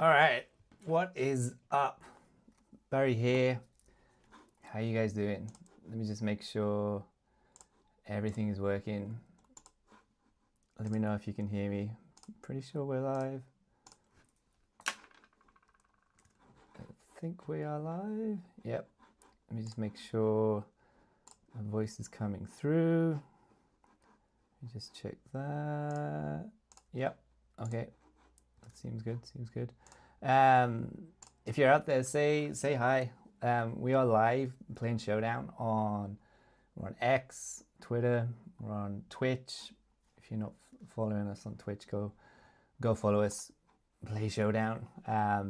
All right, what is up? Barry here. How you guys doing? Let me just make sure everything is working. Let me know if you can hear me. Pretty sure we're live. I think we are live. Yep. Let me just make sure my voice is coming through. Let me just check that. Yep. Okay. That seems good. Seems good. If you're out there, say hi. We are live playing Showdown we're on X, Twitter, we're on Twitch. If you're not following us on Twitch, go follow us. Play Showdown. I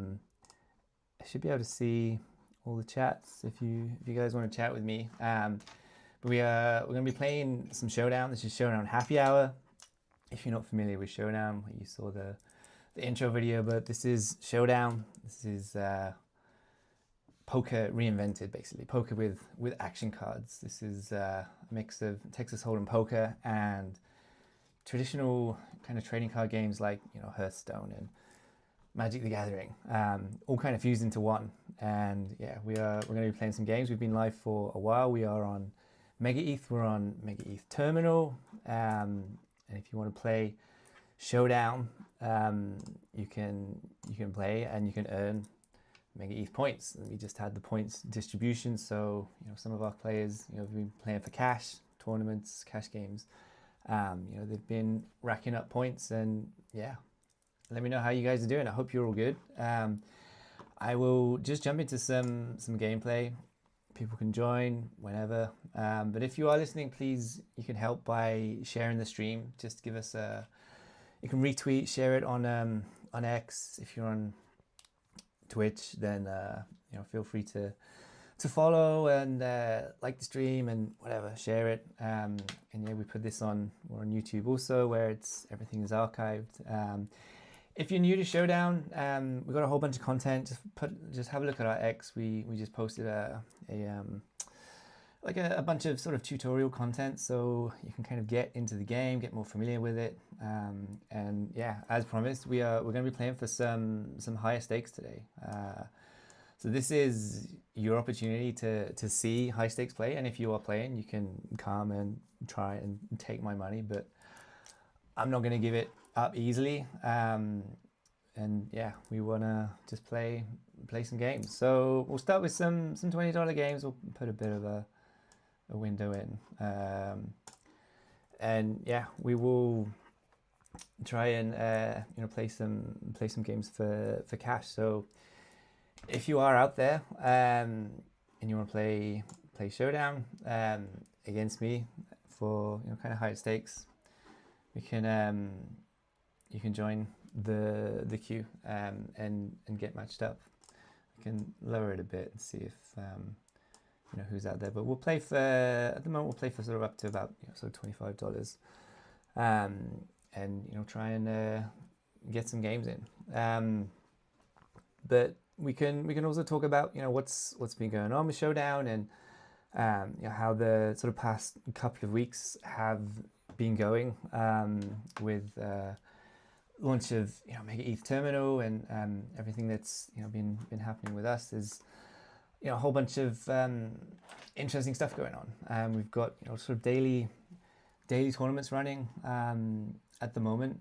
should be able to see all the chats if you guys want to chat with me. But we're going to be playing some Showdown. This is Showdown Happy Hour. If you're not familiar with Showdown, you saw the intro video, but this is Showdown. This is poker reinvented, basically. Poker with action cards. This is a mix of Texas Hold'em poker and traditional kind of trading card games like, Hearthstone and Magic the Gathering, all kind of fused into one. And yeah, we're going to be playing some games. We've been live for a while. We are on Mega ETH. We're on Mega ETH Terminal. And if you want to play Showdown, you can play and you can earn Mega ETH points. And we just had the points distribution, so some of our players have been playing for cash tournaments, cash games. They've been racking up points, and yeah, let me know how you guys are doing. I hope you're all good. I will just jump into some gameplay. People can join whenever, but if you are listening, please, you can help by sharing the stream. Just give us you can retweet, share it on X. If you're on Twitch, then feel free to follow and like the stream and whatever, share it. And yeah, we're on YouTube also, where everything is archived. If you're new to Showdown, we've got a whole bunch of content. Just have a look at our X. We just posted a bunch of sort of tutorial content, so you can kind of get into the game, get more familiar with it. And yeah, as promised, we're going to be playing for some higher stakes today. So this is your opportunity to see high stakes play, and if you are playing, you can come and try and take my money, but I'm not going to give it up easily. And yeah, we want to just play some games. So we'll start with some $20 games. We'll put a bit of a window in, and yeah, we will try and play some games for cash. So if you are out there and you want to play Showdown against me for kind of high stakes, we can you can join the queue and get matched up. I can lower it a bit and see if who's out there, but we'll play for, at the moment, we'll play for sort of up to about sort of $25, and try and get some games in. But we can also talk about what's been going on with Showdown, and how the sort of past couple of weeks have been going, with launch of Mega ETH Terminal and everything that's been happening with us. There's a whole bunch of interesting stuff going on. We've got sort of daily tournaments running at the moment,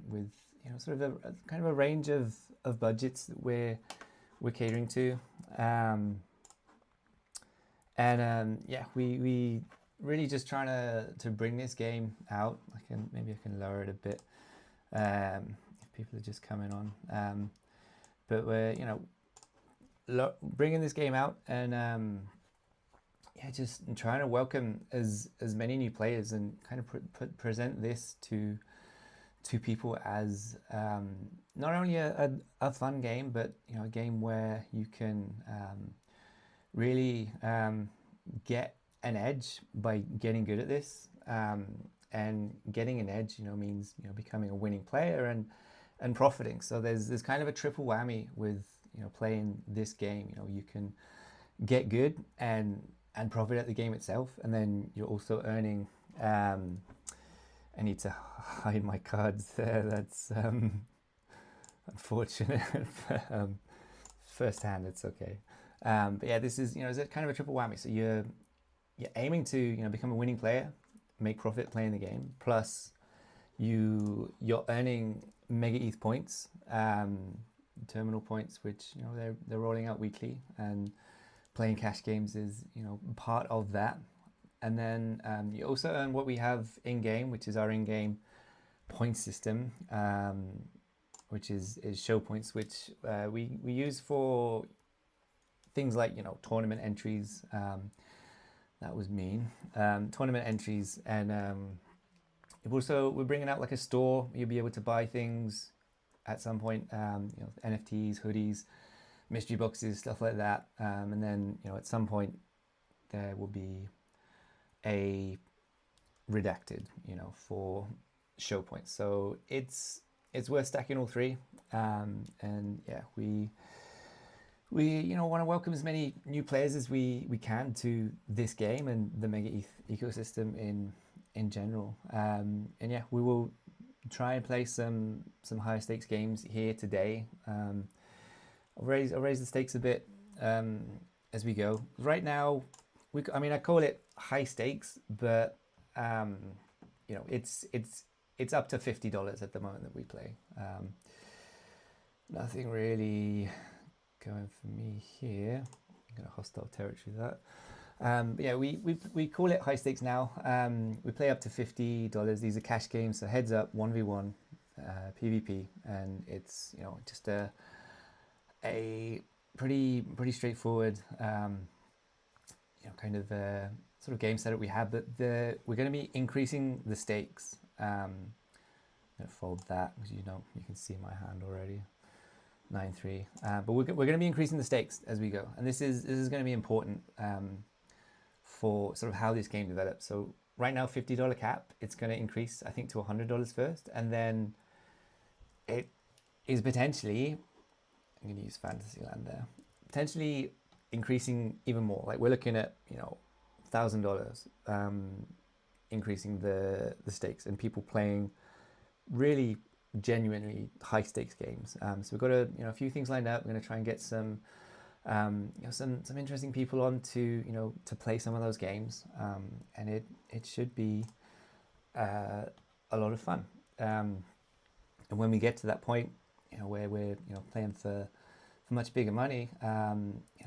with sort of a kind of a range of budgets that we're catering to, and yeah, we really just trying to bring this game out. Maybe I can lower it a bit if people are just coming on, but we're bringing this game out, and yeah, just trying to welcome as many new players and kind of present this to people as not only a fun game, but a game where you can really get an edge by getting good at this, and getting an edge means becoming a winning player and profiting. So there's kind of a triple whammy with playing this game. You can get good and profit at the game itself, and then you're also earning. I need to hide my cards there. That's unfortunate. Firsthand, it's okay. But yeah, this is it's a kind of a triple whammy. So you're aiming to become a winning player, make profit playing the game. Plus, you're earning mega ETH points, terminal points, which they're rolling out weekly, and playing cash games is part of that. And then you also earn what we have in game, which is our in-game point system, which is show points, which we use for things like tournament entries. That was mean. Tournament entries, and we're bringing out like a store. You'll be able to buy things at some point. NFTs, hoodies, mystery boxes, stuff like that. And then at some point there will be a redacted, for show points. So it's worth stacking all three. And yeah, we want to welcome as many new players as we can to this game and the Mega ETH ecosystem in general. And yeah, we will try and play some higher stakes games here today. I'll raise the stakes a bit as we go. Right now, I call it high stakes, but it's up to $50 at the moment that we play. Nothing really going for me here. I'm going to hostile territory that. But yeah, we call it high stakes now. We play up to $50. These are cash games, so heads up, 1v1 PvP, and it's just a pretty straightforward kind of sort of game setup we have. But we're going to be increasing the stakes. I'm going to fold that because you can see my hand already. 9-3, but we're going to be increasing the stakes as we go, and this is going to be important for sort of how this game develops. So right now, $50 cap, it's going to increase, I think, to $100 first, and then it is potentially, I'm going to use Fantasyland there, potentially increasing even more. Like we're looking at $1,000 increasing the stakes, and people playing really genuinely high stakes games. So we've got a few things lined up. We're going to try and get some interesting people on to play some of those games, and it should be a lot of fun. And when we get to that point, where we're playing for much bigger money, I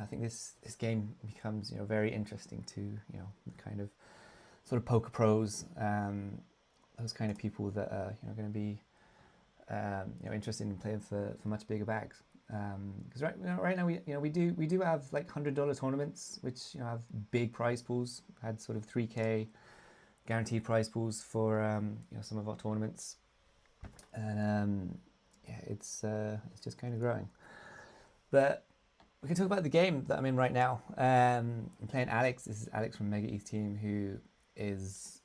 think this game becomes very interesting to kind of sort of poker pros, those kind of people that are going to be interested in playing for much bigger bags. Because right now we do have like $100 tournaments, which have big prize pools. Had sort of 3K guaranteed prize pools for some of our tournaments, and yeah, it's just kind of growing. But we can talk about the game that I'm in right now. I'm playing Alex. This is Alex from Mega ETH team, who is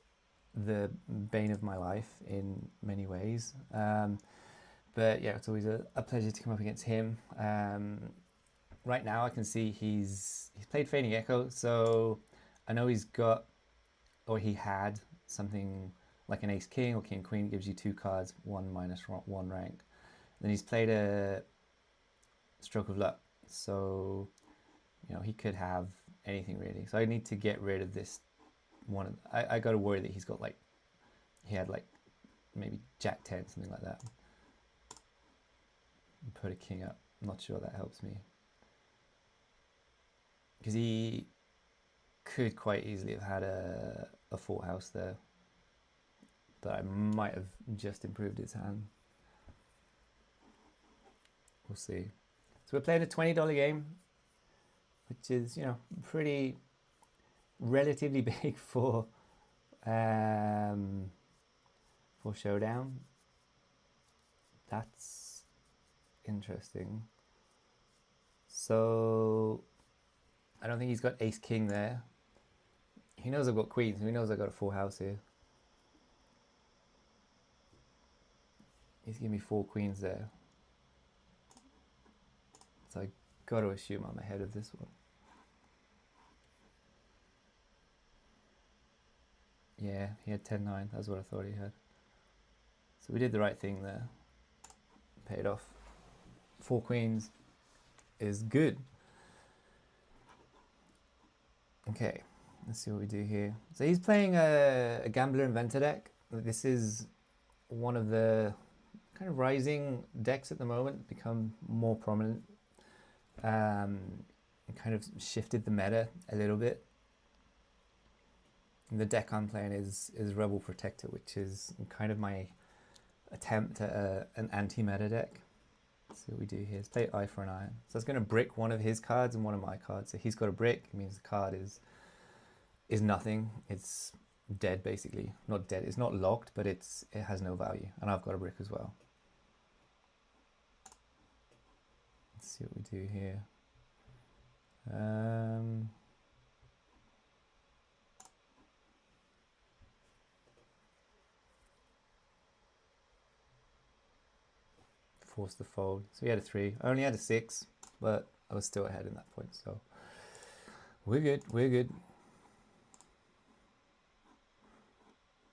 the bane of my life in many ways. But yeah, it's always a pleasure to come up against him. Right now I can see he's played Fading Echo, so I know he's got, or he had, something like an Ace King or King Queen. It gives you 2 cards, 1 minus 1 rank. Then he's played a Stroke of Luck, so he could have anything really. So I need to get rid of this one. I got to worry that he had maybe Jack 10, something like that. And put a king up. I'm not sure that helps me, because he could quite easily have had a full house there, but I might have just improved his hand. We'll see. So we're playing a $20 game, which is pretty relatively big for Showdown. That's interesting. So I don't think he's got Ace King there. He knows I've got Queens. He knows I've got a full house here. He's giving me 4 queens there. So I got to assume I'm ahead of this one. Yeah, he had 10-9. That's what I thought he had. So we did the right thing there. Paid off. 4 queens is good. Okay, let's see what we do here. So he's playing a Gambler Inventor deck. This is one of the kind of rising decks at the moment, become more prominent, and kind of shifted the meta a little bit. And the deck I'm playing is Rebel Protector, which is kind of my attempt at an anti-meta deck. Let's see what we do here. Let's play Eye for an Iron. So it's going to brick one of his cards and one of my cards. So he's got a brick. It means the card is nothing. It's dead, basically. Not dead. It's not locked, but it has no value. And I've got a brick as well. Let's see what we do here. Forced the fold. So we had a 3. I only had a 6, but I was still ahead in that point. So we're good. We're good.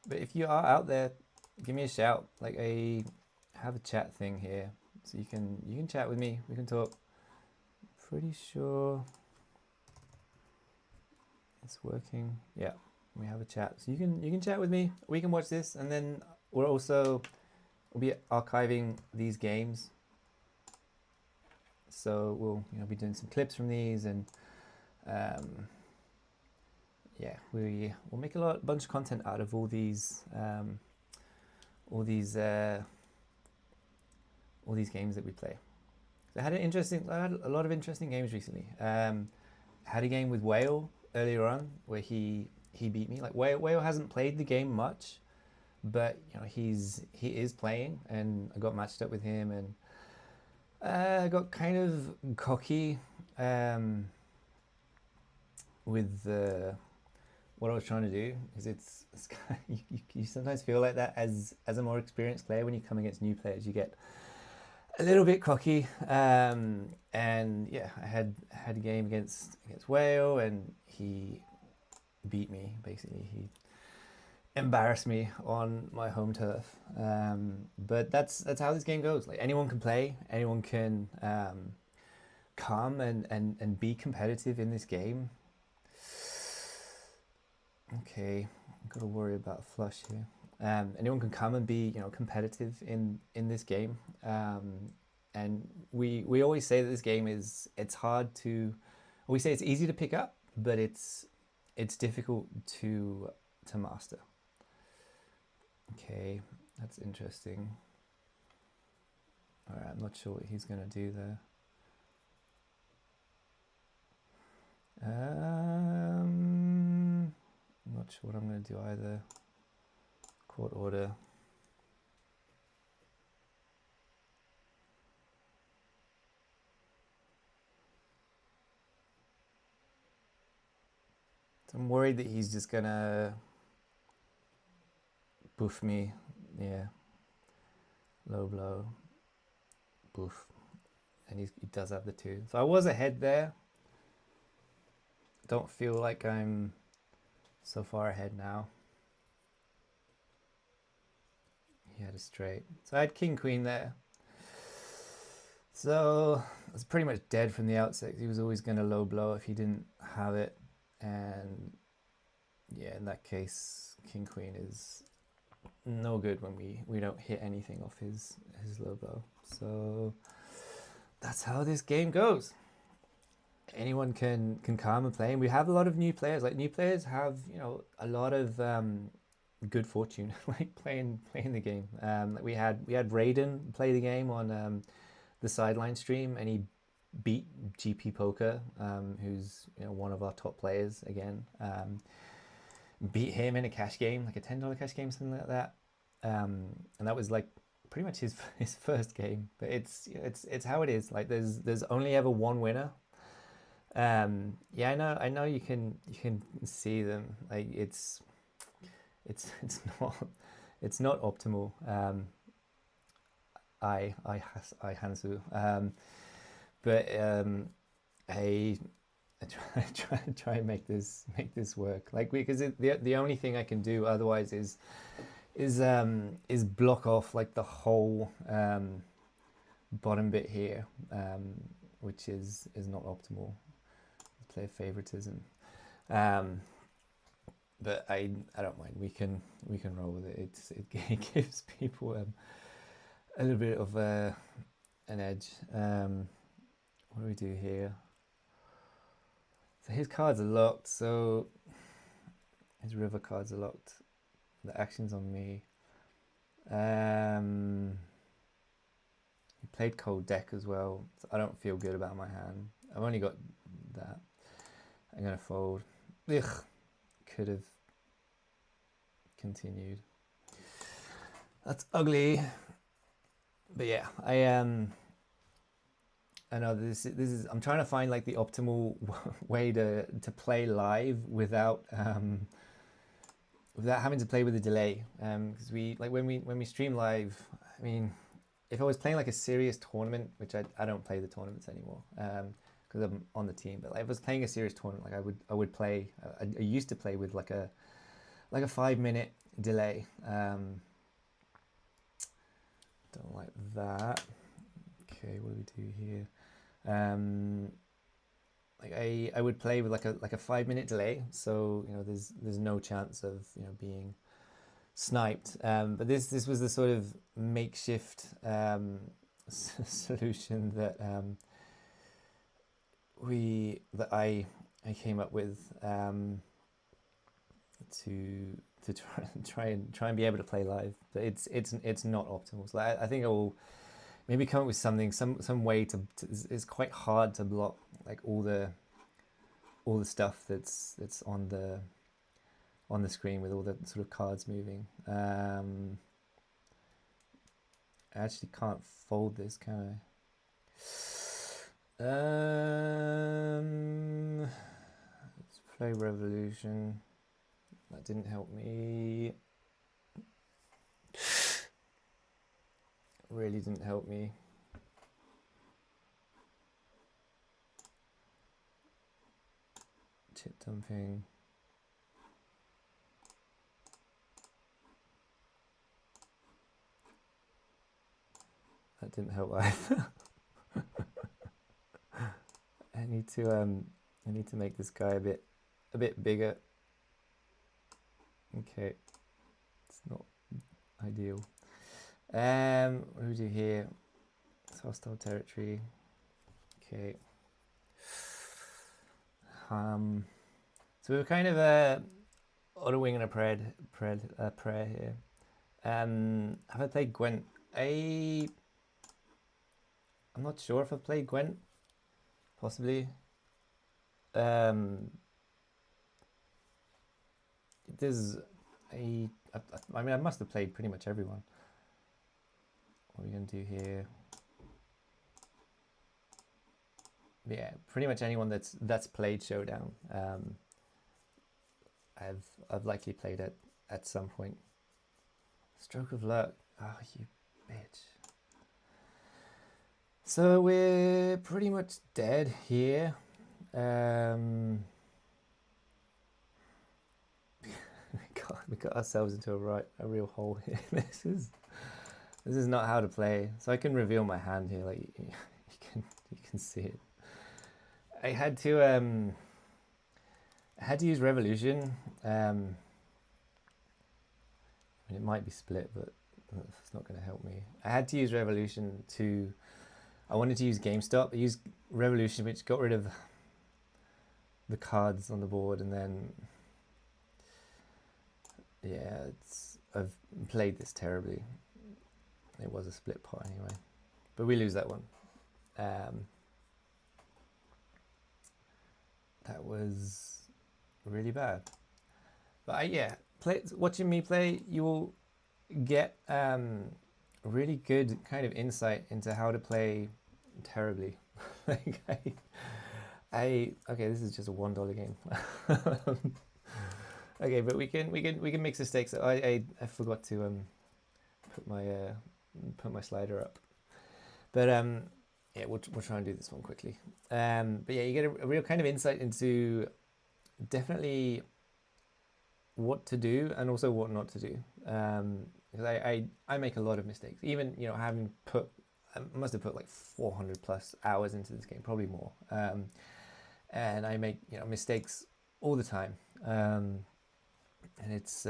But if you are out there, give me a shout. Like, I have a chat thing here, so you can chat with me. We can talk. Pretty sure it's working. Yeah, we have a chat, so you can chat with me. We can watch this, and then we'll be archiving these games. So we'll be doing some clips from these, and yeah, we'll make a bunch of content out of all these games that we play. So I had a lot of interesting games recently. I had a game with Whale earlier on where he beat me. Like Whale hasn't played the game much, but he is playing, and I got matched up with him, and I got kind of cocky with what I was trying to do. Because it's you sometimes feel like that as a more experienced player when you come against new players. You get a little bit cocky, and yeah, I had a game against Whale, and he beat me. Basically, he embarrassed me on my home turf. But that's how this game goes. Like, anyone can play, anyone can come and be competitive in this game. Okay, I've got to worry about a flush here. Anyone can come and be competitive in this game. And we always say that this game it's hard to. We say it's easy to pick up, but it's difficult to master. Okay, that's interesting. All right, I'm not sure what he's going to do there. I'm not sure what I'm going to do either. Court order. So I'm worried that he's just going to boof me. Yeah. Low blow. Boof. And he does have the 2. So I was ahead there. Don't feel like I'm so far ahead now. He had a straight. So I had king queen there. So I was pretty much dead from the outset. He was always going to low blow if he didn't have it. And yeah, in that case, king queen is no good when we don't hit anything off his low blow. So that's how this game goes. Anyone can come and play, and we have a lot of new players. Like, new players have a lot of good fortune like playing the game. Like we had Raiden play the game on the sideline stream, and he beat GP Poker, who's one of our top players again. Beat him in a cash game, like a $10 cash game, something like that. And that was like pretty much his first game. But it's how it is. Like, there's only ever one winner. Yeah, I know you can see them. Like, it's not optimal. I Hansu. But I try and make this work. Like, because the only thing I can do otherwise is block off like the whole bottom bit here, which is not optimal. Player favoritism, but I don't mind. We can roll with it. It gives people a little bit of an edge. What do we do here? So his cards are locked. So his river cards are locked. The action's on me. He played cold deck as well, so I don't feel good about my hand. I've only got that. I'm gonna fold. Ugh, could have continued. That's ugly. But yeah, I know this is. I'm trying to find like the optimal way to play live without having to play with a delay. Because we like when we stream live. I mean, if I was playing like a serious tournament, which I don't play the tournaments anymore. Because I'm on the team, but like if I was playing a serious tournament, like I would play. I used to play with like a 5-minute delay. Don't like that. Okay, what do we do here? Like I would play with like a 5-minute delay, so you know there's no chance of being sniped. But this was the sort of makeshift solution that I came up with to try and be able to play live, but it's not optimal. So I think I will maybe come up with something, some way to it's quite hard to block like all the stuff that's on the screen with all the sort of cards moving. I actually can't fold this, can I? Let's play Revolution. That didn't help me. Really didn't help me. Chip dumping. That didn't help either. I need to make this guy a bit bigger. Okay, it's not ideal. What do we do here? It's hostile territory. Okay. So we were kind of on a wing and a prayer here. Have I played Gwent? I'm not sure if I've played Gwent. Possibly. There's I mean, I must have played pretty much everyone. What are we gonna do here? Yeah, pretty much anyone that's played Showdown. I've likely played it at some point. Stroke of luck. Oh, you bitch. So we're pretty much dead here. We got ourselves into a real hole here. This is not how to play. So I can reveal my hand here, like you can see it. I had to use Revolution. I mean, it might be split, but it's not going to help me. I had to use Revolution I wanted to use GameStop. I used Revolution, which got rid of the cards on the board, and then yeah, I've played this terribly. It was a split pot anyway, but we lose that one. That was really bad. But watching me play, you will get really good kind of insight into how to play terribly. Like okay, this is just a $1 game. Okay, but we can mix the stakes. I forgot to put my slider up, but yeah, we'll try and do this one quickly. But yeah, you get a real kind of insight into definitely what to do and also what not to do. Because I make a lot of mistakes, even having put I must have put like 400 plus hours into this game, probably more. And I make mistakes all the time, and it's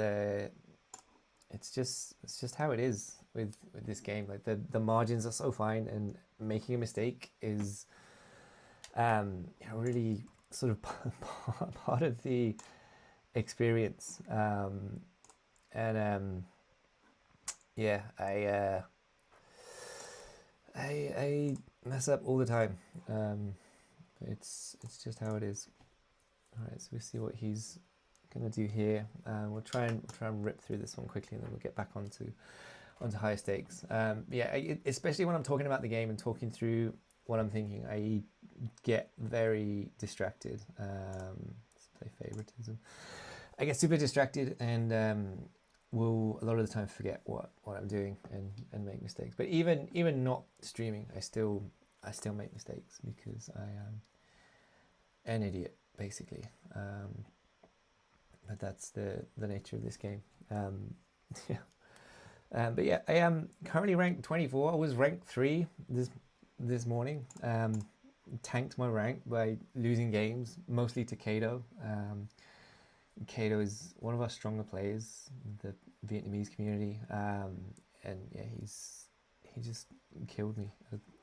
just how it is with this game. Like the margins are so fine, and making a mistake is really sort of part of the experience. Yeah, I mess up all the time. It's just how it is. All right, so we see what he's gonna do here. We'll try and rip through this one quickly, and then we'll get back onto higher stakes. Yeah, especially when I'm talking about the game and talking through what I'm thinking, I get very distracted. Let's play favoritism. I get super distracted and will a lot of the time forget what I'm doing and make mistakes. But even not streaming, I still make mistakes because I am an idiot, basically. But that's the nature of this game. Yeah. But yeah, I am currently ranked 24. I was ranked 3 this morning. Tanked my rank by losing games, mostly to Kato. Kato is one of our stronger players in the Vietnamese community, and yeah, he just killed me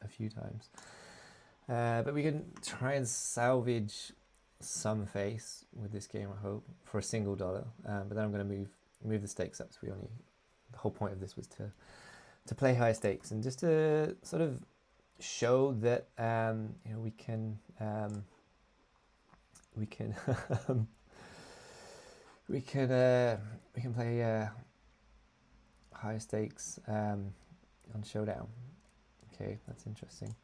a few times. But we can try and salvage some face with this game, I hope, for a $1. But then I'm going to move the stakes up. So the whole point of this was to play high stakes and just to sort of show that we can we can play high stakes on Showdown. Okay, that's interesting.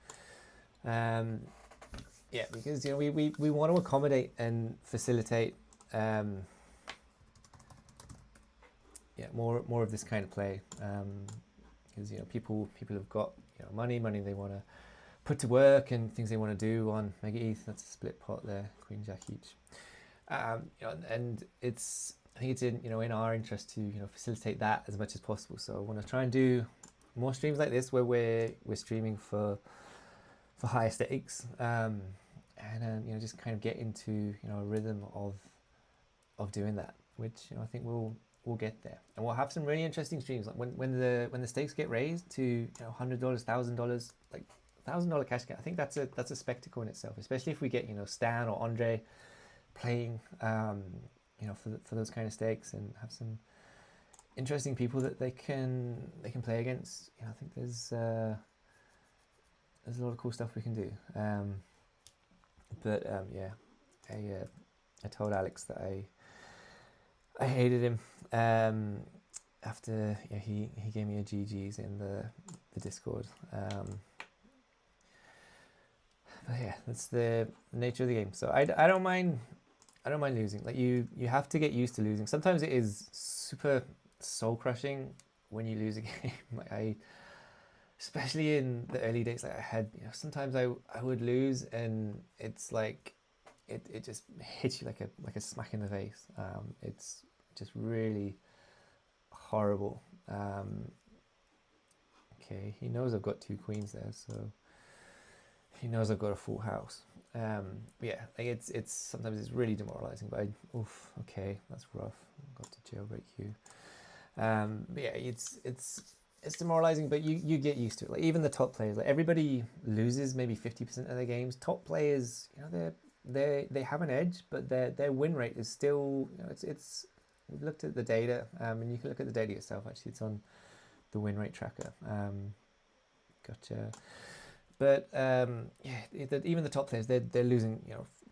Yeah, because we want to accommodate and facilitate more of this kind of play, because people have got money they want to put to work and things they want to do on Mega ETH. That's a split pot there, Queen Jack each. And I think it's in our interest to facilitate that as much as possible. So I want to try and do more streams like this where we're streaming for higher stakes, and just kind of get into a rhythm of doing that, which I think we'll get there, and we'll have some really interesting streams. Like when the stakes get raised to $100, $1,000, like $1,000 cash game. I think that's a spectacle in itself, especially if we get Stan or Andre playing for those kind of stakes and have some interesting people that they can play against. I think there's a lot of cool stuff we can do. Yeah, I told Alex that I hated him after he gave me a GG's in the Discord. But yeah, that's the nature of the game. So I don't mind losing. Like you have to get used to losing. Sometimes it is super soul crushing when you lose a game. Like especially in the early days, like I had, sometimes I would lose and it's like it just hits you like a smack in the face. It's just really horrible. Okay, he knows I've got 2 queens there, so he knows I've got a full house. Yeah, like it's sometimes it's really demoralizing. But okay, that's rough. I've got to jailbreak you. But yeah, it's demoralizing, but you get used to it. Like even the top players, like everybody loses maybe 50% of their games. Top players, they have an edge, but their win rate is still, it's. We've looked at the data, and you can look at the data yourself. Actually, it's on the win rate tracker. Gotcha. But yeah, even the top players, they're losing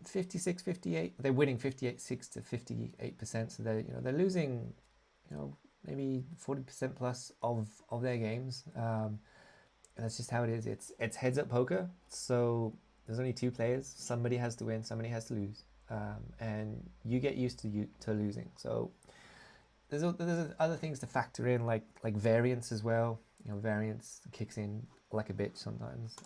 56, 58. They're winning 58.6 to 58%. So they're losing maybe 40% plus of their games. And that's just how it is. It's heads up poker. So there's only 2 players. Somebody has to win. Somebody has to lose. And you get used to losing. So there's other things to factor in, like variance as well. Variance kicks in like a bitch sometimes,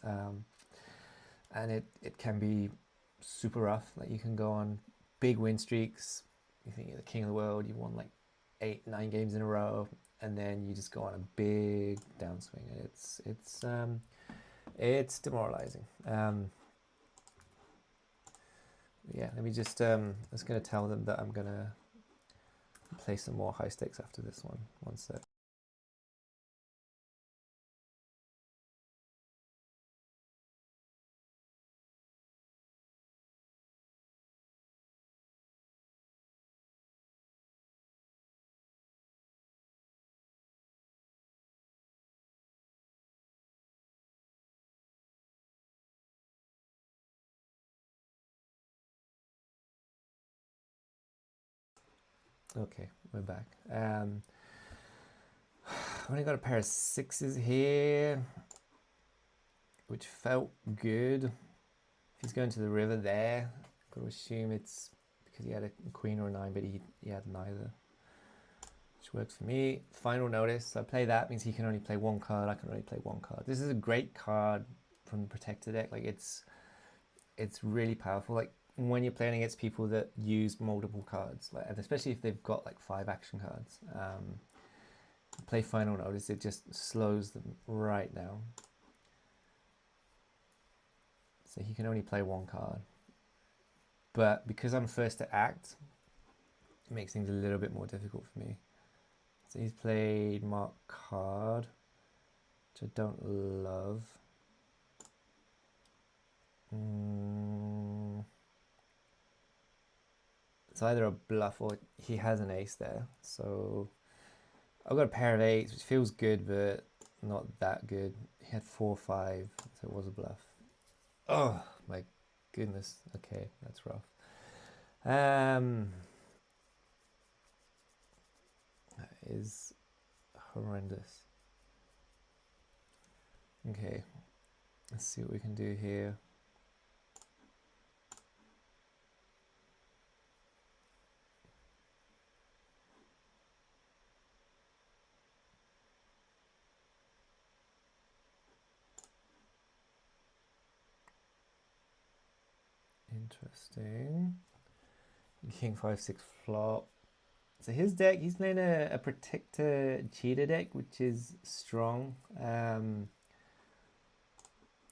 and it can be super rough. Like you can go on big win streaks. You think you're the king of the world. You won like 8-9 games in a row, and then you just go on a big downswing. It's demoralizing. Yeah, let me just, I was going to tell them that I'm going to play some more high stakes after this one. One sec. Okay, we're back. I've only got a pair of sixes here, which felt good. If he's going to the river there, I've got to assume it's because he had a queen or a nine, but he had neither, which works for me. Final notice. So I play that, means he can only play one card. I can only play one card. This is a great card from the protector deck. Like it's really powerful. Like when you're playing against people that use multiple cards, like, and especially if they've got like 5 action cards, play final notice, it just slows them right down. So he can only play one card, but because I'm first to act, it makes things a little bit more difficult for me. So he's played mark card, which I don't love. It's either a bluff or he has an ace there. So I've got a pair of 8s, which feels good, but not that good. He had 4, 5, so it was a bluff. Oh my goodness. Okay, that's rough. That is horrendous. Okay, let's see what we can do here. Interesting. King 5-6 flop. So his deck, he's playing a protector cheater deck, which is strong.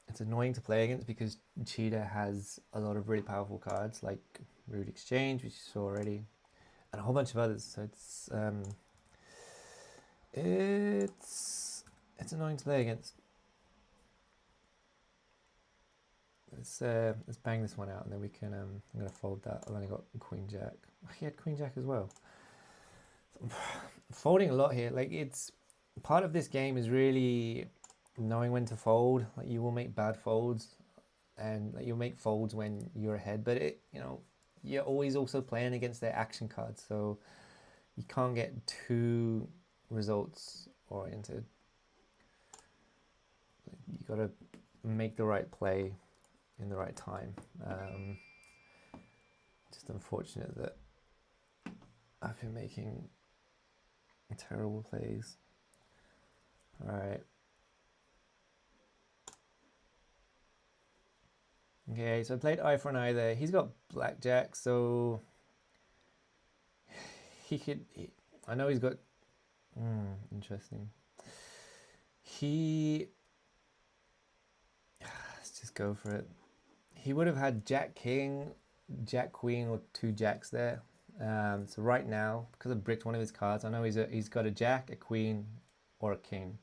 It's annoying to play against because cheater has a lot of really powerful cards like Rude Exchange, which you saw already, and a whole bunch of others. So it's annoying to play against. Let's bang this one out, and then we can. I'm gonna fold that. I've only got Queen Jack. Oh, he had Queen Jack as well. I'm folding a lot here. Like it's part of this game is really knowing when to fold. Like you will make bad folds, and like, you'll make folds when you're ahead. But you're always also playing against their action cards, so you can't get too results oriented. You gotta make the right play in the right time. Just unfortunate that I've been making terrible plays. All right. Okay, so I played eye for an eye there. He's got blackjack, so he could. I know he's got. Interesting. Let's just go for it. He would have had Jack King, Jack Queen, or 2 jacks there. So right now, because I bricked one of his cards, I know he's got a Jack, a Queen, or a King.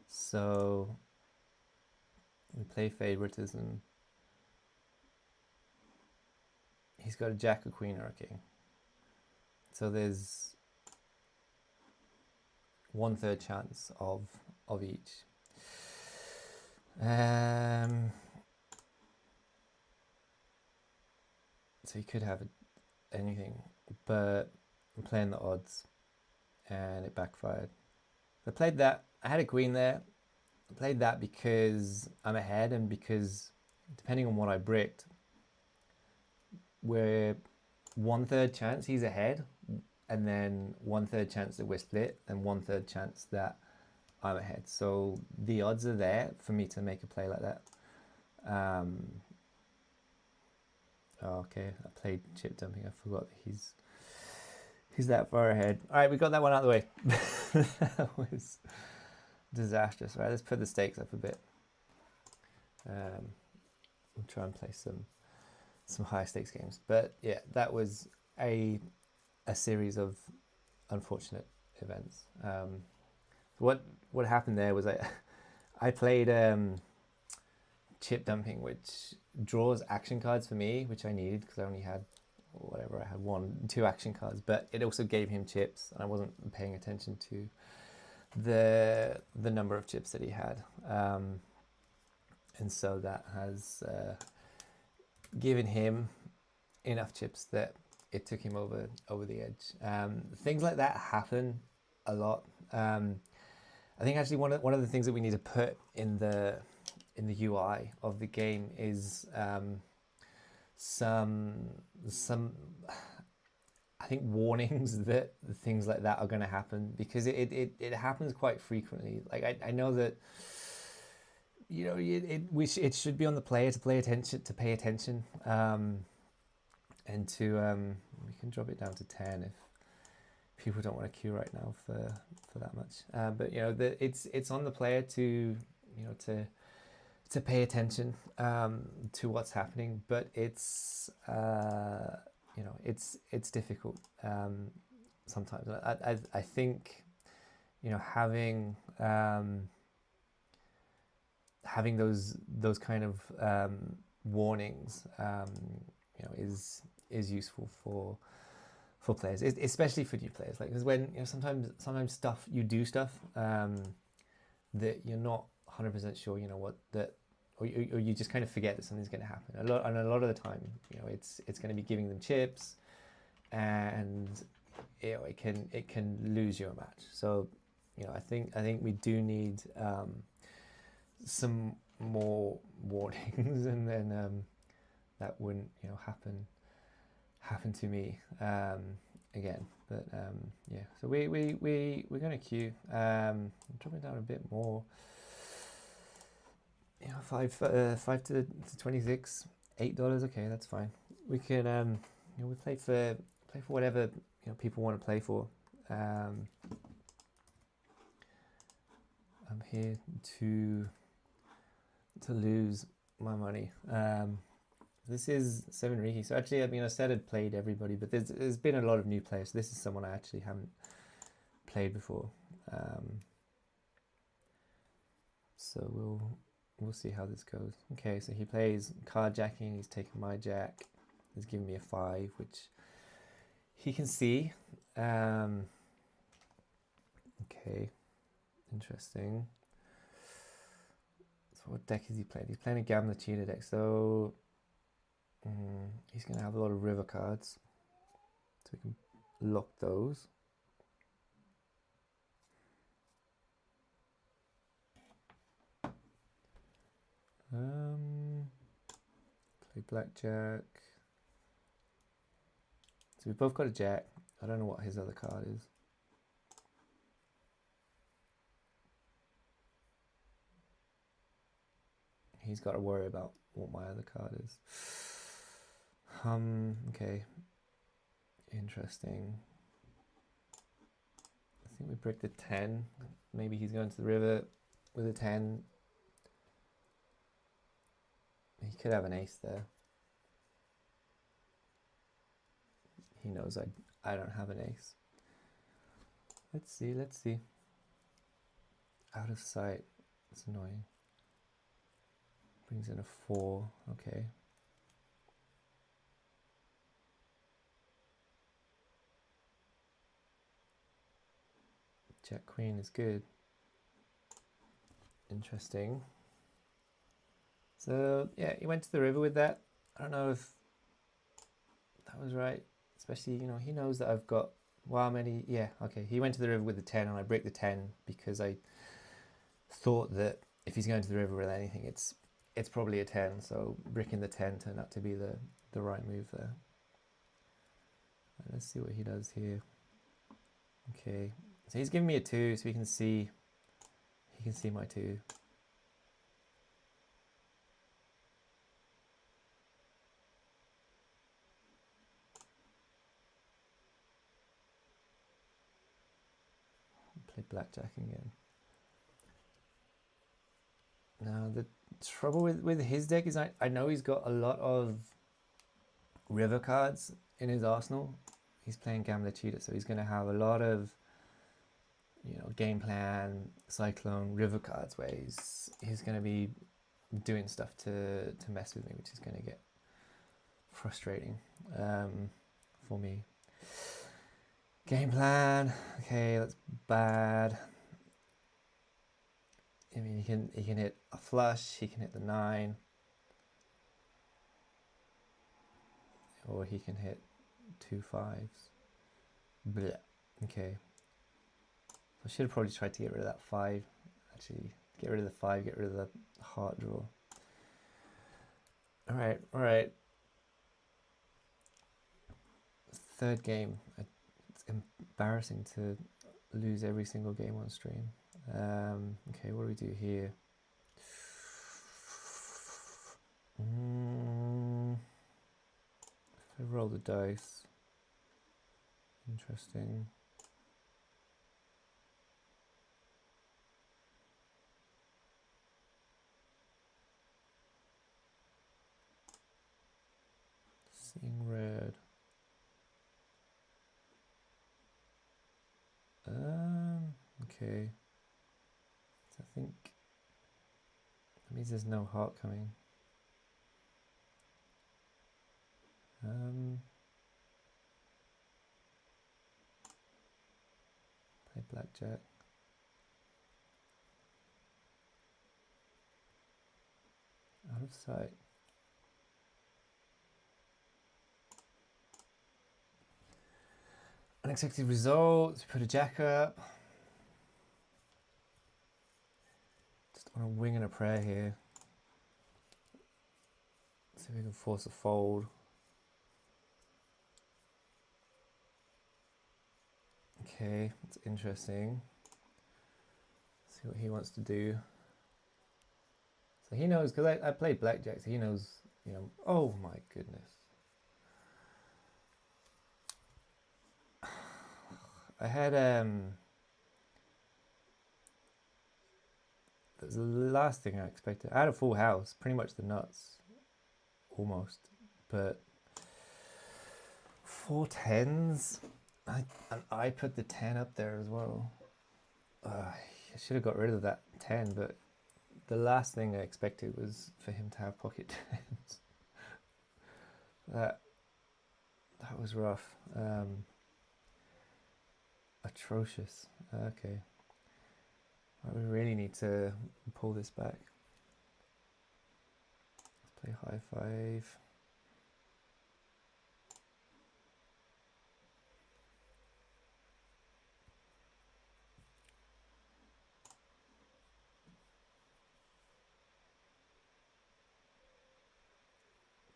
So we play favoritism. He's got a Jack, a Queen, or a King. So there's 1/3 chance of each. So he could have anything, but I'm playing the odds, and it backfired. I played that. I had a queen there. I played that because I'm ahead, and because depending on what I bricked, we're 1/3 chance he's ahead, and then 1/3 chance that we're split, and 1/3 chance that I'm ahead. So the odds are there for me to make a play like that. Okay, I played chip dumping. I forgot that he's that far ahead. All right, we got that one out of the way. That was disastrous. All right, let's put the stakes up a bit. We'll try and play some higher stakes games. But yeah, that was a series of unfortunate events. What happened there was I played chip dumping, which draws action cards for me, which I needed because I only had whatever, I had 2 action cards, but it also gave him chips, and I wasn't paying attention to the number of chips that he had, and so that has given him enough chips that it took him over the edge. Things like that happen a lot. I think actually one of the things that we need to put in the UI of the game is some I think warnings that things like that are going to happen, because it happens quite frequently. Like I know that, you know, it should be on the player to pay attention, and to we can drop it down to 10 if people don't want to queue right now for that much. But you know, it's on the player to, you know, to pay attention to what's happening, but it's you know, it's difficult sometimes. I think, you know, having those kind of warnings, you know, is useful for players, especially for new players. Like, because when, you know, sometimes you do stuff that you're not 100% sure, you know, what that, or you just kind of forget that something's going to happen. A lot of the time, you know, it's going to be giving them chips, and you know, it can lose you a match. So, you know, I think we do need some more warnings, and then that wouldn't, you know, happen to me again. But yeah, so we're going to queue. Dropping down a bit more. You know, 5 to 26, $8. Okay, that's fine. We can you know, we play for whatever, you know, people want to play for. I'm here to lose my money. This is 7 Riki. So actually, I mean, I said I'd played everybody, but there's been a lot of new players. So this is someone I actually haven't played before. So we'll see how this goes. Okay, so he plays carjacking. He's taking my jack. He's giving me a 5, which he can see. Okay, interesting. So what deck is he playing? He's playing a Gambler Cheetah deck. So he's going to have a lot of river cards. So we can lock those. Play blackjack. So we've both got a jack. I don't know what his other card is. He's got to worry about what my other card is. Okay. Interesting. I think we break the 10. Maybe he's going to the river with a 10. He could have an ace there. He knows I don't have an ace. Let's see. Out of sight. It's annoying. Brings in a 4. Okay. Jack Queen is good. Interesting. So yeah, he went to the river with that. I don't know if that was right. Especially, you know, he knows that I've got, well, many, yeah, okay. He went to the river with the 10, and I break the 10 because I thought that if he's going to the river with anything, it's probably a 10. So bricking the 10 turned out to be the right move there. Let's see what he does here. Okay, so he's giving me a 2, so he can see my 2. Play blackjack again. Now the trouble with his deck is I know he's got a lot of river cards in his arsenal. He's playing Gambler Cheetah, so he's going to have a lot of, you know, game plan, cyclone, river cards where he's going to be doing stuff to mess with me, which is going to get frustrating for me. Game plan, okay, that's bad. I mean, he can hit a flush, he can hit the 9, or he can hit 2 5s. Blech. Okay. I should have probably tried to get rid of that 5. Actually, get rid of the 5, get rid of the heart draw. Alright, alright. Third game. It's embarrassing to lose every single game on stream. Okay, what do we do here? If I roll the dice. Interesting. Seeing red. Okay. So I think that means there's no heart coming. Play blackjack. Out of sight. Unexpected results. Put a jack up. Just on a wing and a prayer here. See if we can force a fold. Okay, that's interesting. See what he wants to do. So he knows, because I played blackjack, so he knows, you know, oh my goodness. I had, that was the last thing I expected. I had a full house, pretty much the nuts, almost, but 4 10s. I put the 10 up there as well. I should have got rid of that 10, but the last thing I expected was for him to have pocket 10s. That was rough. Atrocious. Okay. We really need to pull this back. Let's play high 5.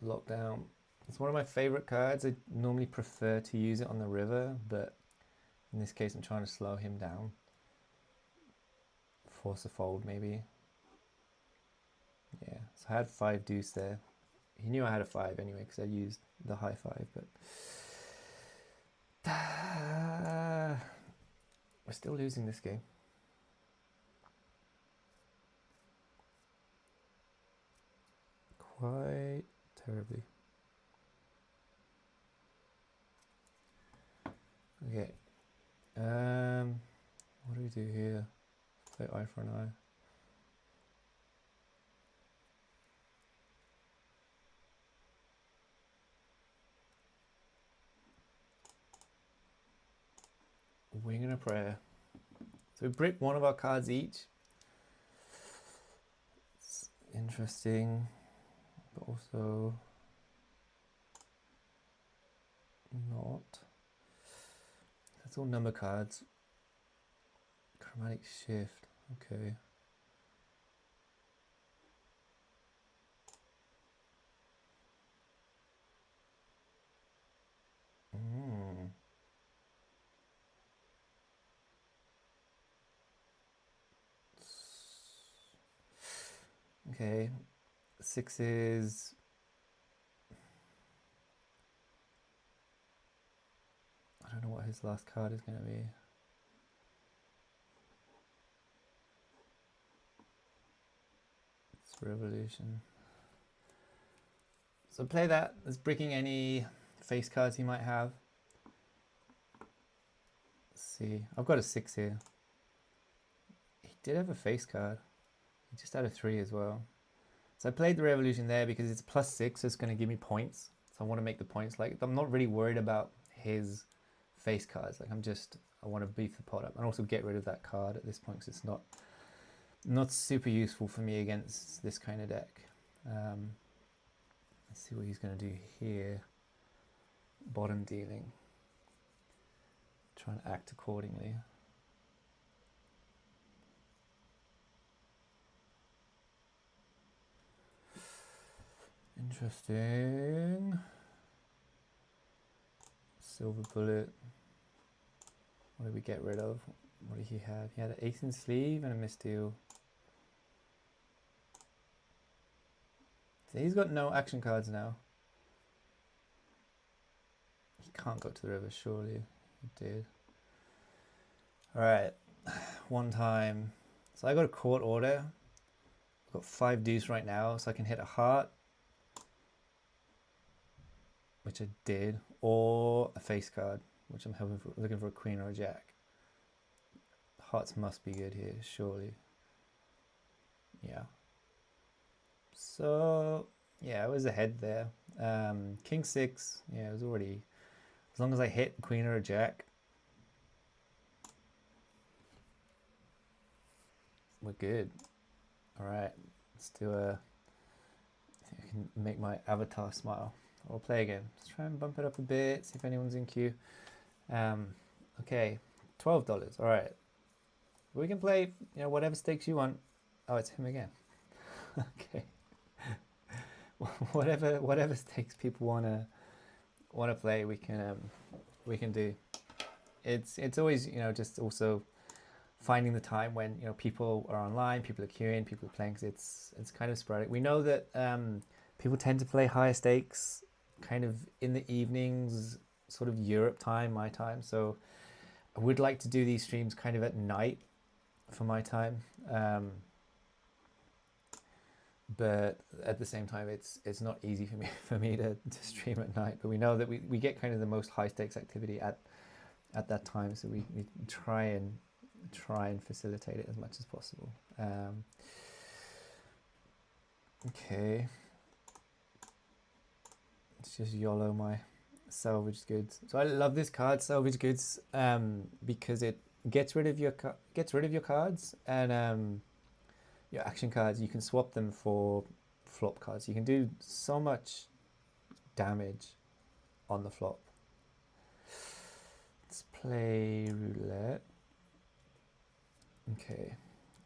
Lockdown. It's one of my favorite cards. I normally prefer to use it on the river, but in this case I'm trying to slow him down. Force a fold maybe. Yeah, so I had 5 deuce there. He knew I had a 5 anyway because I used the high 5, but we're still losing this game. Quite terribly. Okay. What do we do here? Play eye for an eye. Wing and a prayer. So we brick one of our cards each. It's interesting, but also not. That's all number cards. Chromatic shift. Okay. Okay. 6s. I don't know what his last card is going to be. Revolution. So play that. It's bricking any face cards he might have. Let's see. I've got a 6 here. He did have a face card. He just had a 3 as well. So I played the Revolution there because it's +6, so it's going to give me points. So I want to make the points. Like, I'm not really worried about his face cards. Like, I want to beef the pot up and also get rid of that card at this point because it's not super useful for me against this kind of deck. Let's see what he's going to do here. Bottom dealing. Try and act accordingly. Interesting. Silver bullet. What did we get rid of? What did he have? He had an ace in sleeve and a misdeal. So he's got no action cards now. He can't go to the river, surely. He did. Alright. One time. So I got a court order. I've got 5 deuce right now, so I can hit a heart, which I did, or a face card, which I'm looking for a queen or a jack. Hearts must be good here, surely. Yeah. So, yeah, I was ahead there. King 6, yeah, it was already, as long as I hit a queen or a jack, we're good. All right, let's do I think I can make my avatar smile. I'll play again. Let's try and bump it up a bit, see if anyone's in queue. Okay, $12. All right. We can play, whatever stakes you want. Oh, it's him again. Okay. whatever stakes people wanna play, we can do. It's always, just also finding the time when, people are online, people are queuing, people are playing, because it's kind of sporadic. We know that people tend to play higher stakes kind of in the evenings, sort of Europe time, my time. So I would like to do these streams kind of at night for my time. But at the same time, it's not easy for me to stream at night. But we know that we get kind of the most high stakes activity at that time. So we try and facilitate it as much as possible. Okay. Let's just YOLO my salvaged goods. So I love this card, salvaged goods, because it gets rid of your cards and your action cards. You can swap them for flop cards. You can do so much damage on the flop. Let's play roulette. Okay,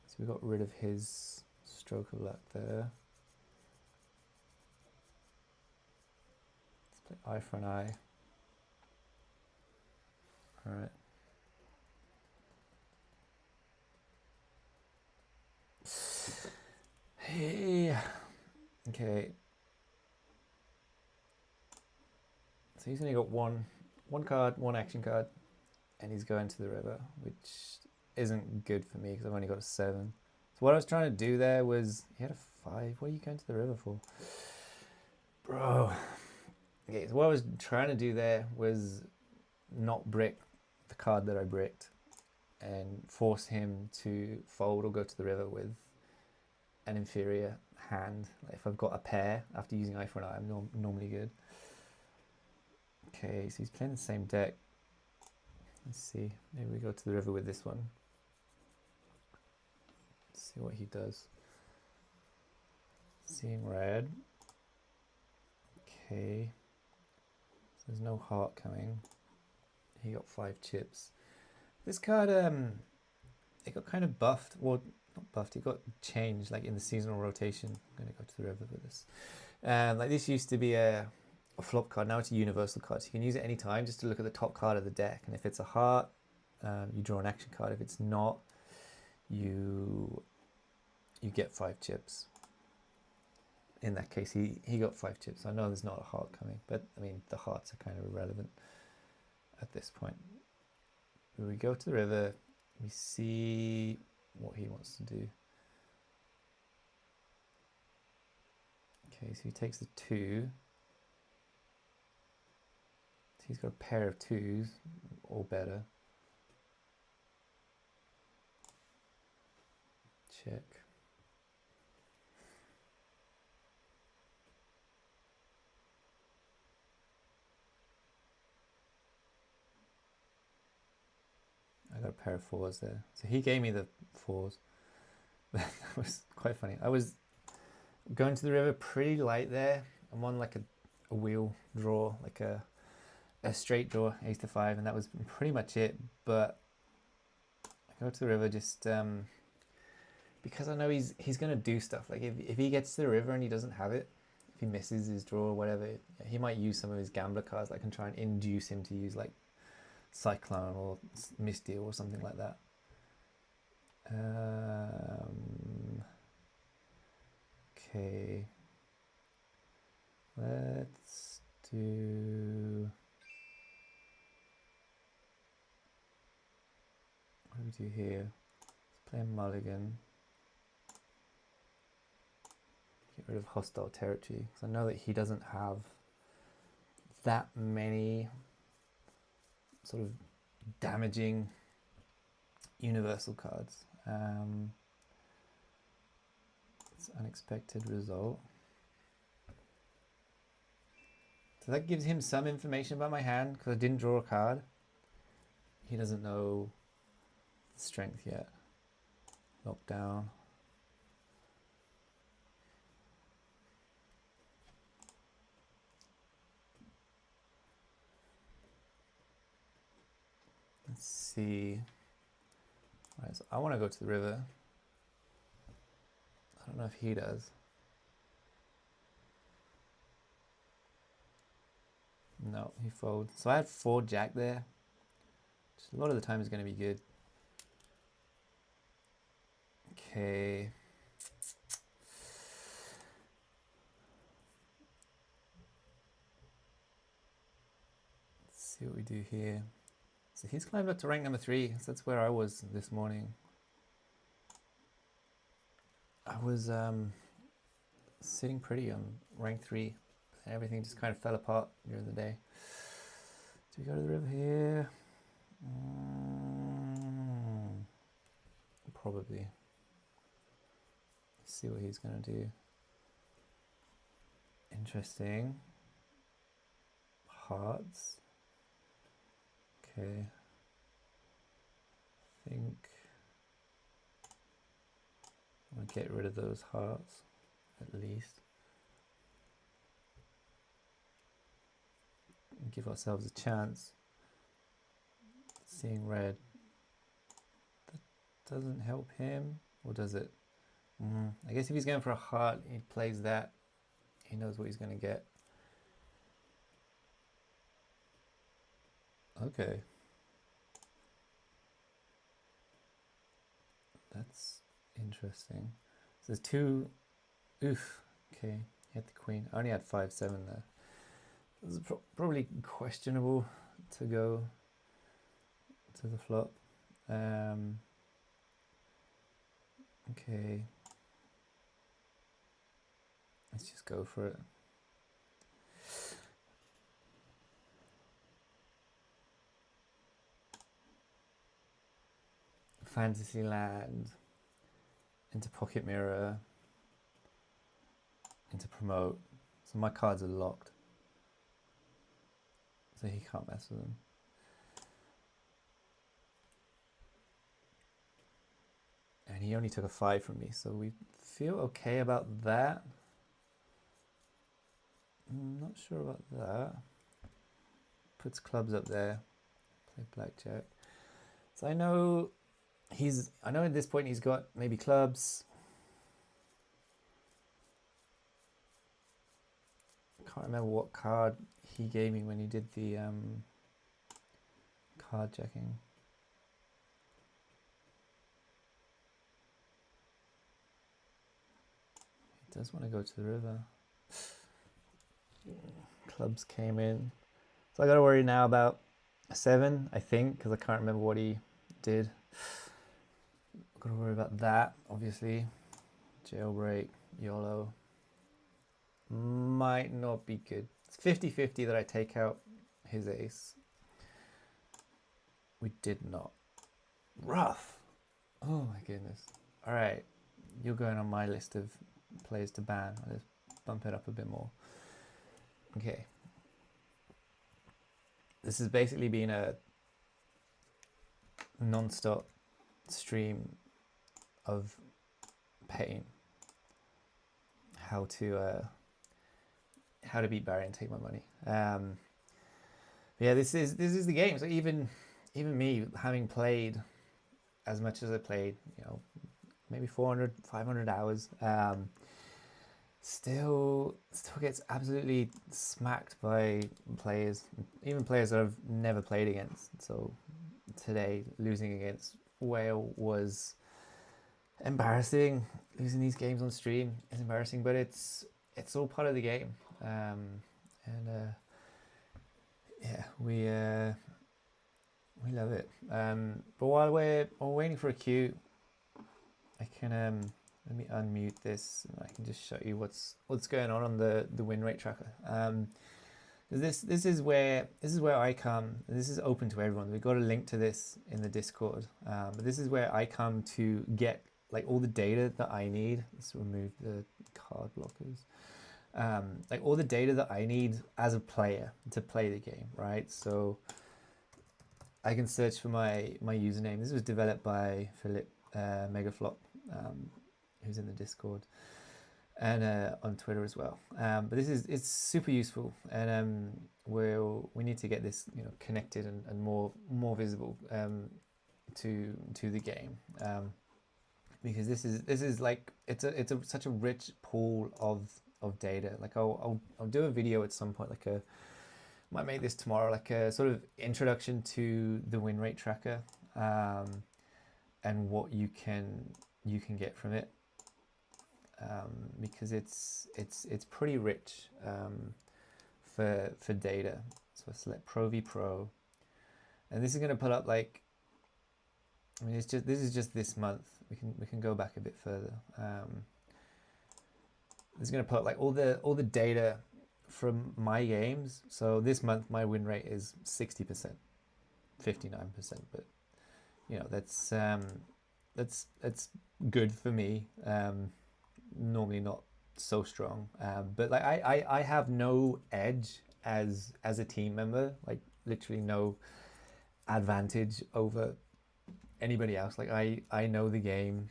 so we got rid of his stroke of luck there. Let's play eye for an eye. All right. Hey. Okay. So he's only got one card, one action card, and he's going to the river, which isn't good for me because I've only got a 7. So what I was trying to do there was, he had a 5. What are you going to the river for? Bro. Okay, so what I was trying to do there was not brick the card that I bricked and force him to fold or go to the river with an inferior hand. Like if I've got a pair after using eye for an eye, I'm normally good. Okay, so he's playing the same deck. Let's see, maybe we go to the river with this one. Let's see what he does. Seeing red. Okay, so there's no heart coming. He got 5 chips. This card, it got kind of buffed. Well, not buffed, it got changed like in the seasonal rotation. I'm gonna go to the river with this. Like this used to be a flop card, now it's a universal card. So you can use it anytime just to look at the top card of the deck. And if it's a heart, you draw an action card. If it's not, you get 5 chips. In that case, he got 5 chips. I know there's not a heart coming, but I mean, the hearts are kind of irrelevant at this point. We go to the river, we see what he wants to do. Okay, so he takes the 2. So he's got a pair of 2s, or better. Check. I got a pair of 4s there. So he gave me the 4s. That was quite funny. I was going to the river pretty light there. I'm on like a wheel draw, like a straight draw, ace to 5, and that was pretty much it. But I go to the river just because I know he's going to do stuff. Like if he gets to the river and he doesn't have it, if he misses his draw or whatever, he might use some of his gambler cards that can try and induce him to use like Cyclone or Misdeal or something like that. Okay, let's do, what do we do here? Let's play a mulligan. Get rid of hostile territory, because I know that he doesn't have that many sort of damaging universal cards. It's an unexpected result. So that gives him some information about my hand, because I didn't draw a card. He doesn't know the strength yet. Lockdown. Let's see. All right, so I want to go to the river. I don't know if he does. No, he folds. So I had 4 jack there, which a lot of the time is going to be good. Okay. Let's see what we do here. So he's climbed up to rank number 3. So that's where I was this morning. I was sitting pretty on rank 3. And everything just kind of fell apart during the day. Do we go to the river here? Probably. Let's see what he's going to do. Interesting. Hearts. Okay. I think I'm going to get rid of those hearts, at least. And give ourselves a chance. Seeing red. That doesn't help him, or does it? I guess if he's going for a heart, he plays that. He knows what he's going to get. Okay. That's interesting. So there's 2. Oof. Okay. He had the queen. I only had 5-7 there. This is probably questionable to go to the flop. Okay. Let's just go for it. Fantasyland, into Pocket Mirror, into Promote. So my cards are locked. So he can't mess with them. And he only took a 5 from me, so we feel okay about that. I'm not sure about that. Puts clubs up there. Play blackjack. So I know at this point he's got maybe clubs. Can't remember what card he gave me when he did the card checking. He does want to go to the river. Clubs came in. So I got to worry now about a 7, I think, because I can't remember what he did. Got to worry about that, obviously. Jailbreak, YOLO. might not be good. It's 50-50 that I take out his ace. We did not. Rough. Oh my goodness. All right, you're going on my list of players to ban. I'll just bump it up a bit more. Okay. This has basically been a non-stop stream of pain. How to beat Barry and take my money. Yeah, this is the game. So even me, having played as much as I played, maybe 400, 500 hours, still gets absolutely smacked by players, even players that I've never played against. So today, losing against Whale was embarrassing. Losing these games on stream is embarrassing, but it's all part of the game. Yeah, we love it. But while we're waiting for a queue, I can let me unmute this and I can just show you what's going on the win rate tracker. This is where I come. This is open to everyone. We've got a link to this in the Discord. But this is where I come to get like all the data that I need. Let's remove the card blockers. Like all the data that I need as a player to play the game, right? So I can search for my username. This was developed by Philip Megaflop, who's in the Discord, and on Twitter as well. But it's super useful, and we need to get this connected and more visible to the game, because this is like it's such a rich pool of data. Like I'll do a video at some point, might make this tomorrow, like a sort of introduction to the win rate tracker, and what you can get from it, because it's pretty rich for data. So I select Pro v Pro, and this is going to put up this is just this month. We can go back a bit further. This is going to put up all the data from my games. So this month my win rate is 60%, 59%, but that's good for me. Normally not so strong, but I have no edge as a team member, literally no advantage over anybody else. I know the game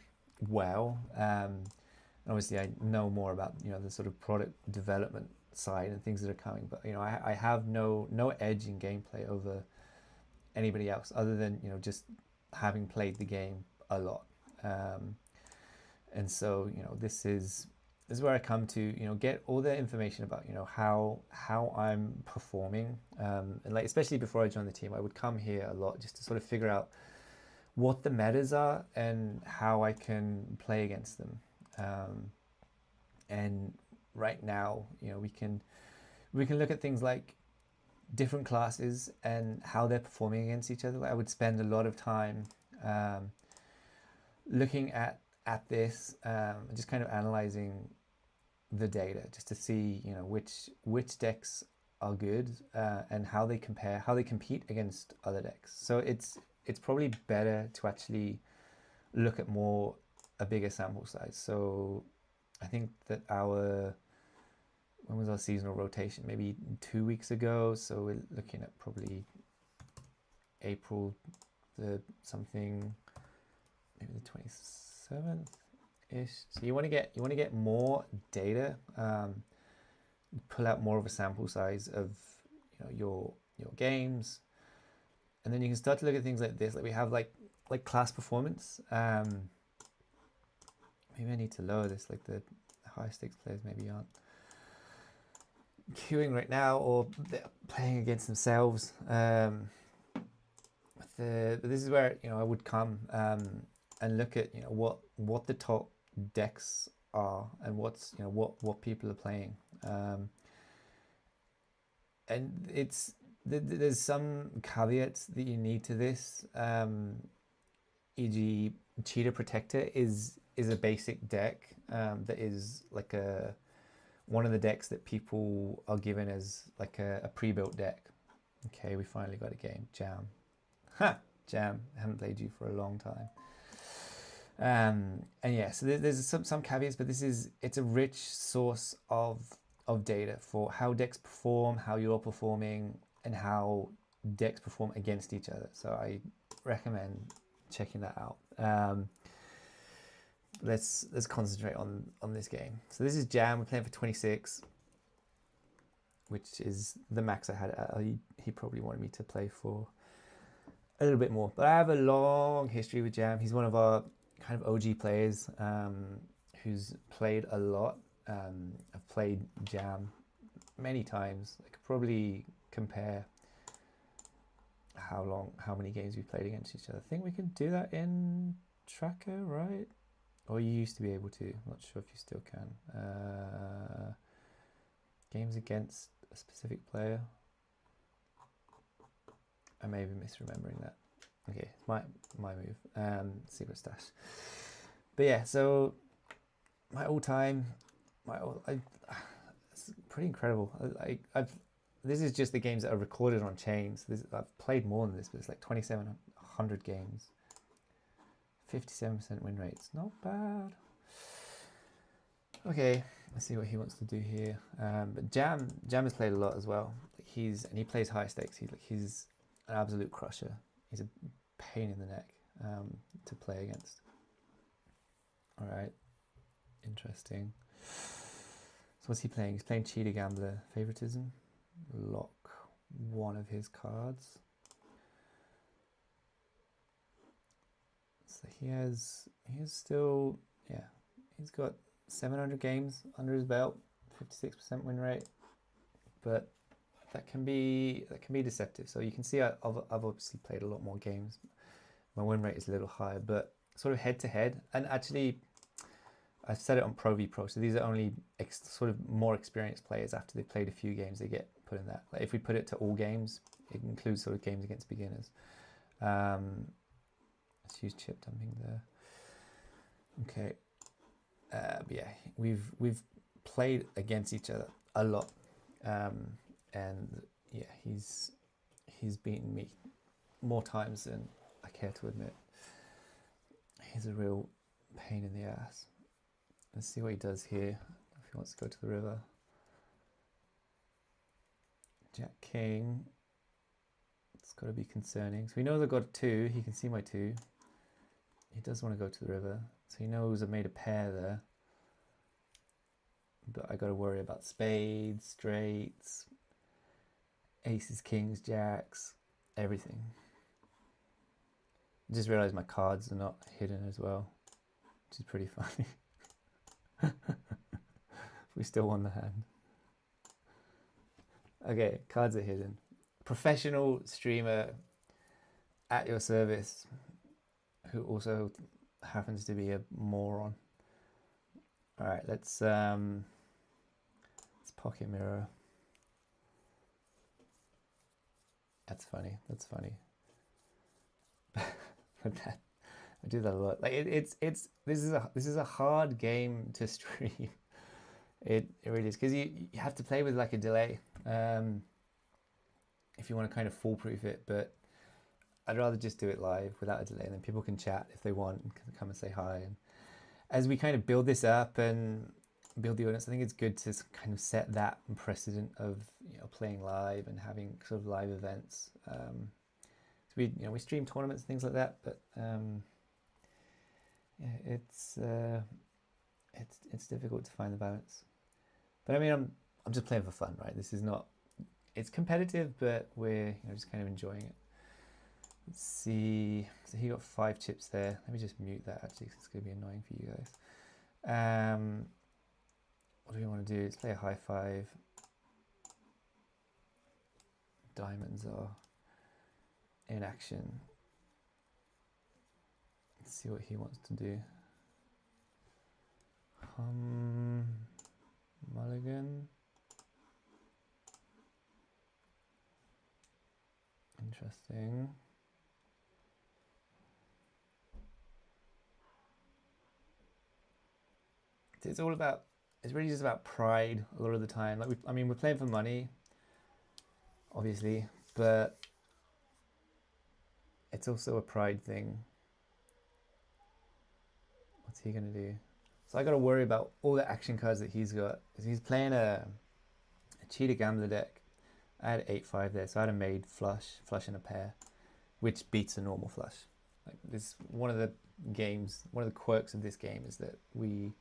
well, and obviously I know more about the sort of product development side and things that are coming, but I have no edge in gameplay over anybody else, other than just having played the game a lot. And so this is where I come to get all the information about how I'm performing, and especially before I joined the team, I would come here a lot just to sort of figure out what the metas are and how I can play against them. And right now, we can look at things like different classes and how they're performing against each other. I would spend a lot of time looking at this, just kind of analyzing the data, just to see which decks are good, and how they compete against other decks. So it's probably better to actually look at a bigger sample size. So I think that when was our seasonal rotation? Maybe 2 weeks ago. So we're looking at probably April maybe the 27th ish. So you want to get more data, pull out more of a sample size of your games, and then you can start to look at things like this. Like we have like class performance. Maybe I need to lower this. Like the high stakes players maybe aren't queuing right now, or they're playing against themselves. But this is where I would come and look at what the top decks are and what people are playing, and there's some caveats that you need to this, e.g. Cheetah Protector is a basic deck that is like one of the decks that people are given as like a pre-built deck. Okay, we finally got a game. Jam. Ha! Jam. I haven't played you for a long time. And yeah, so there's some caveats, but it's a rich source of data for how decks perform, how you're performing, and how decks perform against each other. So I recommend checking that out. Let's concentrate on this game. So this is Jam. We're playing for 26, which is the max I had. He probably wanted me to play for a little bit more, but I have a long history with Jam. He's one of our kind of OG players who's played a lot. I've played Jam many times. I could probably compare how many games we've played against each other. I think we can do that in Tracker, right? Or you used to be able to. I'm not sure if you still can. Games against a specific player. I may be misremembering that. Okay, my move. Secret stash. But yeah, so my all-time, it's pretty incredible. This is just the games that are recorded on chains. I've played more than this, but it's like 2,700 games. 57% win rates, not bad. Okay, let's see what he wants to do here. But Jam has played a lot as well. He plays high stakes. He's an absolute crusher. He's a pain in the neck to play against. All right, interesting. So what's he playing? He's playing Cheater Gambler Favoritism. Lock one of his cards. So he's got 700 games under his belt, 56% win rate, but that can be deceptive. So you can see I've obviously played a lot more games. My win rate is a little higher, but sort of head to head, and actually I've set it on Pro v Pro. So these are only sort of more experienced players. After they've played a few games, they get put in that. Like if we put it to all games, it includes sort of games against beginners. Let's use chip dumping there. Okay. But yeah, we've played against each other a lot, and yeah, he's beaten me more times than I care to admit. He's a real pain in the ass. Let's see what he does here. If he wants to go to the river. Jack King. It's got to be concerning. So we know they've got 2. He can see my 2. He does want to go to the river. So he knows I've made a pair there. But I got to worry about spades, straights, aces, kings, jacks, everything. I just realized my cards are not hidden as well, which is pretty funny. We still won the hand. Okay, cards are hidden. Professional streamer at your service, who also happens to be a moron. All right, let's pocket mirror. That's funny. That's funny. But I do that a lot. Like this is a hard game to stream. It really is, because you have to play with like a delay if you want to kind of foolproof it. But I'd rather just do it live without a delay, and then people can chat if they want and come and say hi. And as we kind of build this up and build the audience, I think it's good to kind of set that precedent of playing live and having sort of live events. So we stream tournaments and things like that, but yeah, it's difficult to find the balance. But I mean, I'm just playing for fun, right? This is not. It's competitive, but we're just kind of enjoying it. Let's see. So he got 5 chips there. Let me just mute that actually, because it's going to be annoying for you guys. What do we want to do? Let's play a high 5. Diamonds are in action. Let's see what he wants to do. Mulligan. Interesting. It's all about it's really just about pride a lot of the time. Like I mean, we're playing for money, obviously, but it's also a pride thing. What's he gonna do? So I got to worry about all the action cards that he's got. Because he's playing a cheetah gambler deck. I had 8-5 there, so I had a made flush and a pair, which beats a normal flush. Like this, one of the quirks of this game is that we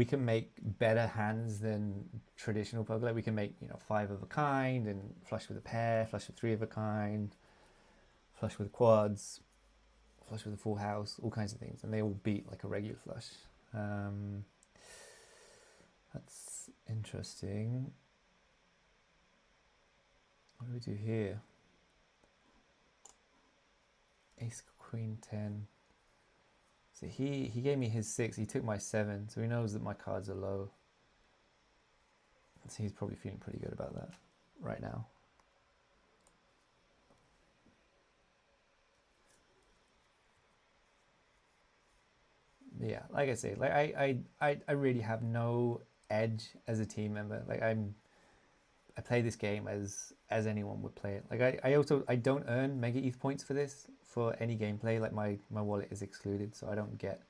can make better hands than traditional poker. Like we can make 5 of a kind and flush with a pair, flush with 3 of a kind, flush with quads, flush with a full house, all kinds of things, and they all beat like a regular flush. That's interesting. What do we do here? Ace, queen, 10. So he gave me his 6. He took my 7, so he knows that my cards are low. So he's probably feeling pretty good about that right now. Yeah, like I say, like I really have no edge as a team member. Like I play this game as anyone would play it. Like I don't earn Mega ETH points for this for any gameplay. Like my wallet is excluded, so I don't get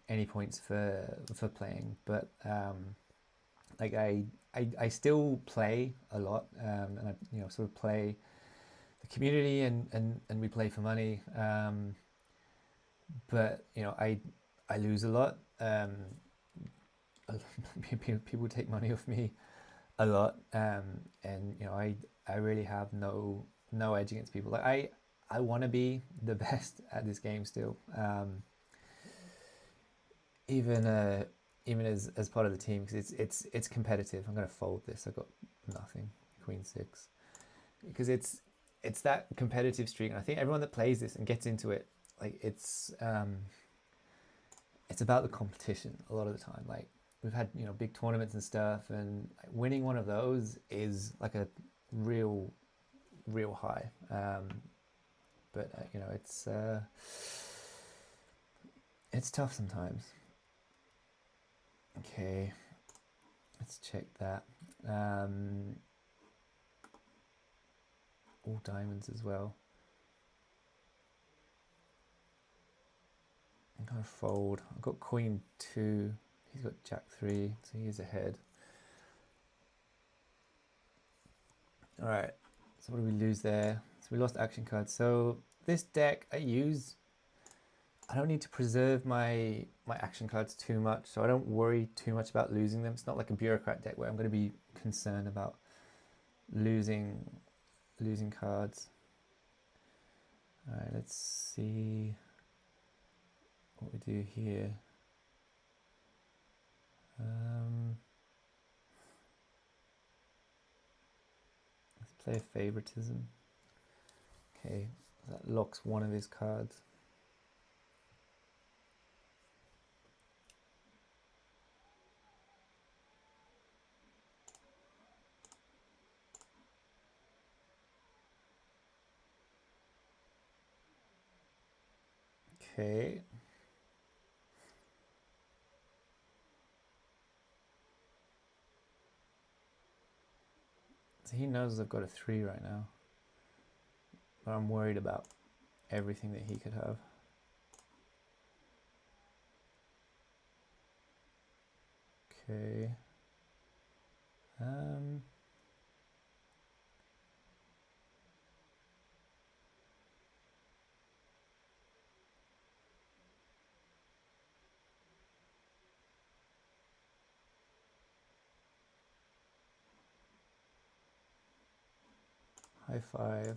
any points for playing. But like I still play a lot, and I sort of play the community and we play for money. But I lose a lot. People take money off me a lot, and I really have no edge against people. Like I want to be the best at this game still, even as part of the team, because it's competitive. I'm gonna fold this. I got nothing. Queen 6, because it's that competitive streak, and I think everyone that plays this and gets into it, like it's about the competition a lot of the time. Like we've had big tournaments and stuff, and like, winning one of those is like a real high. But it's tough sometimes. Okay, let's check that. All diamonds as well. I'm gonna fold. I've got queen 2. He's got jack 3, so he's ahead. All right. So what do we lose there? So we lost action cards. So this deck I don't need to preserve my action cards too much, so I don't worry too much about losing them. It's not like a bureaucrat deck where I'm going to be concerned about losing cards. All right, let's see what we do here. Let's play a favoritism. Okay, that locks one of his cards. Okay. So he knows I've got a 3 right now, but I'm worried about everything that he could have. Okay. High 5.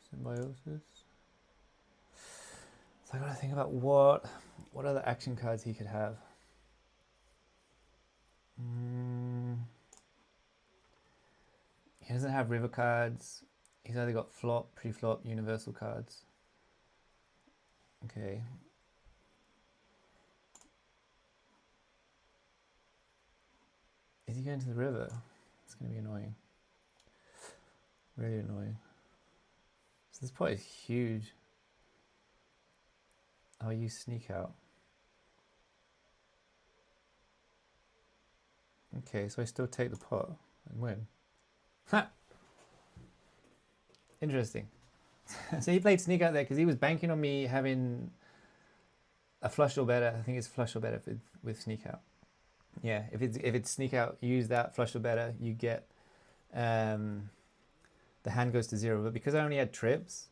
Symbiosis. So I gotta think about what other action cards he could have. He doesn't have river cards. He's either got flop, pre-flop, universal cards. Okay. Is he going to the river? It's going to be annoying. Really annoying. So this pot is huge. I'll use sneak out. Okay, so I still take the pot and win. Ha! Interesting. So he played sneak out there because he was banking on me having a flush or better. I think it's flush or better with sneak out. Yeah, if it's sneak out, use that flush or better. You get the hand goes to 0. But because I only had trips,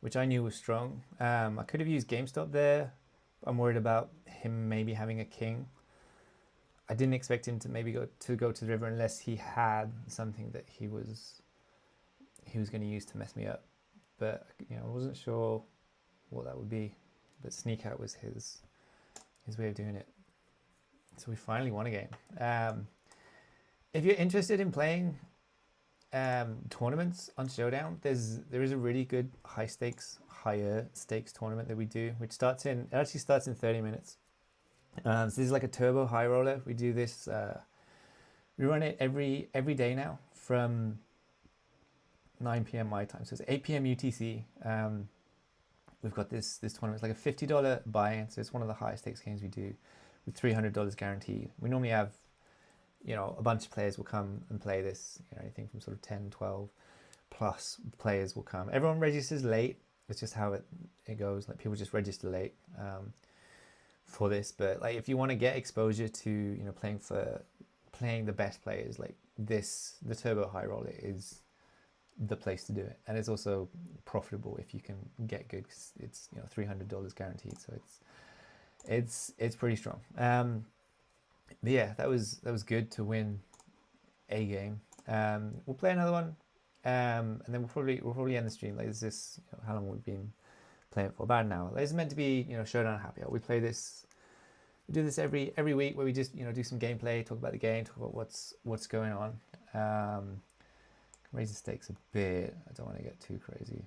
which I knew was strong, I could have used GameStop there. I'm worried about him maybe having a king. I didn't expect him to maybe go to the river unless he had something that he was going to use to mess me up. But I wasn't sure what that would be. But sneak out was his way of doing it. So we finally won a game. If you're interested in playing tournaments on Showdown, there is a really good higher stakes tournament that we do, which actually starts in 30 minutes. So this is like a turbo high roller. We do this. We run it every day now from 9 p.m. my time, so it's 8 p.m. UTC. We've got this tournament. It's like a $50 buy-in, so it's one of the highest stakes games we do, with $300 guaranteed. We normally have, a bunch of players will come and play this. Anything from sort of 10, 12 plus players will come. Everyone registers late. It's just how it goes. Like, people just register late for this. But like, if you want to get exposure to playing the best players, like the turbo high roller is the place to do it, and it's also profitable if you can get good, because it's $300 guaranteed, so it's pretty strong. But yeah, that was good to win a game. We'll play another one, and then we'll probably end the stream. Like, is this how long we've been playing for? About an hour. Like, it's meant to be Showdown happy hour. We do this every week, where we just do some gameplay, talk about the game, talk about what's going on. Raise the stakes a bit. I don't want to get too crazy.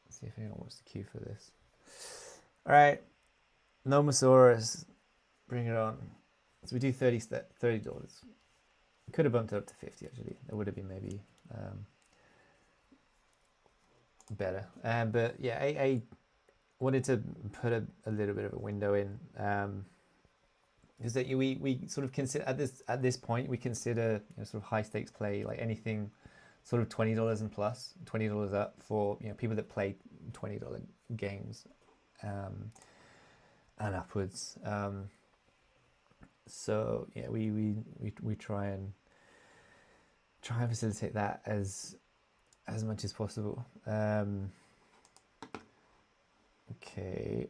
Let's see if anyone wants to queue for this. All right, Nomosaurus, bring it on. So we do $30. We could have bumped it up to 50 actually. That would have been maybe better. But yeah, I wanted to put a little bit of a window in. Is that we sort of consider at this point we consider sort of high stakes play, like anything sort of $20 and plus, $20 up, for people that play $20 games and upwards. So yeah, we try and facilitate that as much as possible. Okay,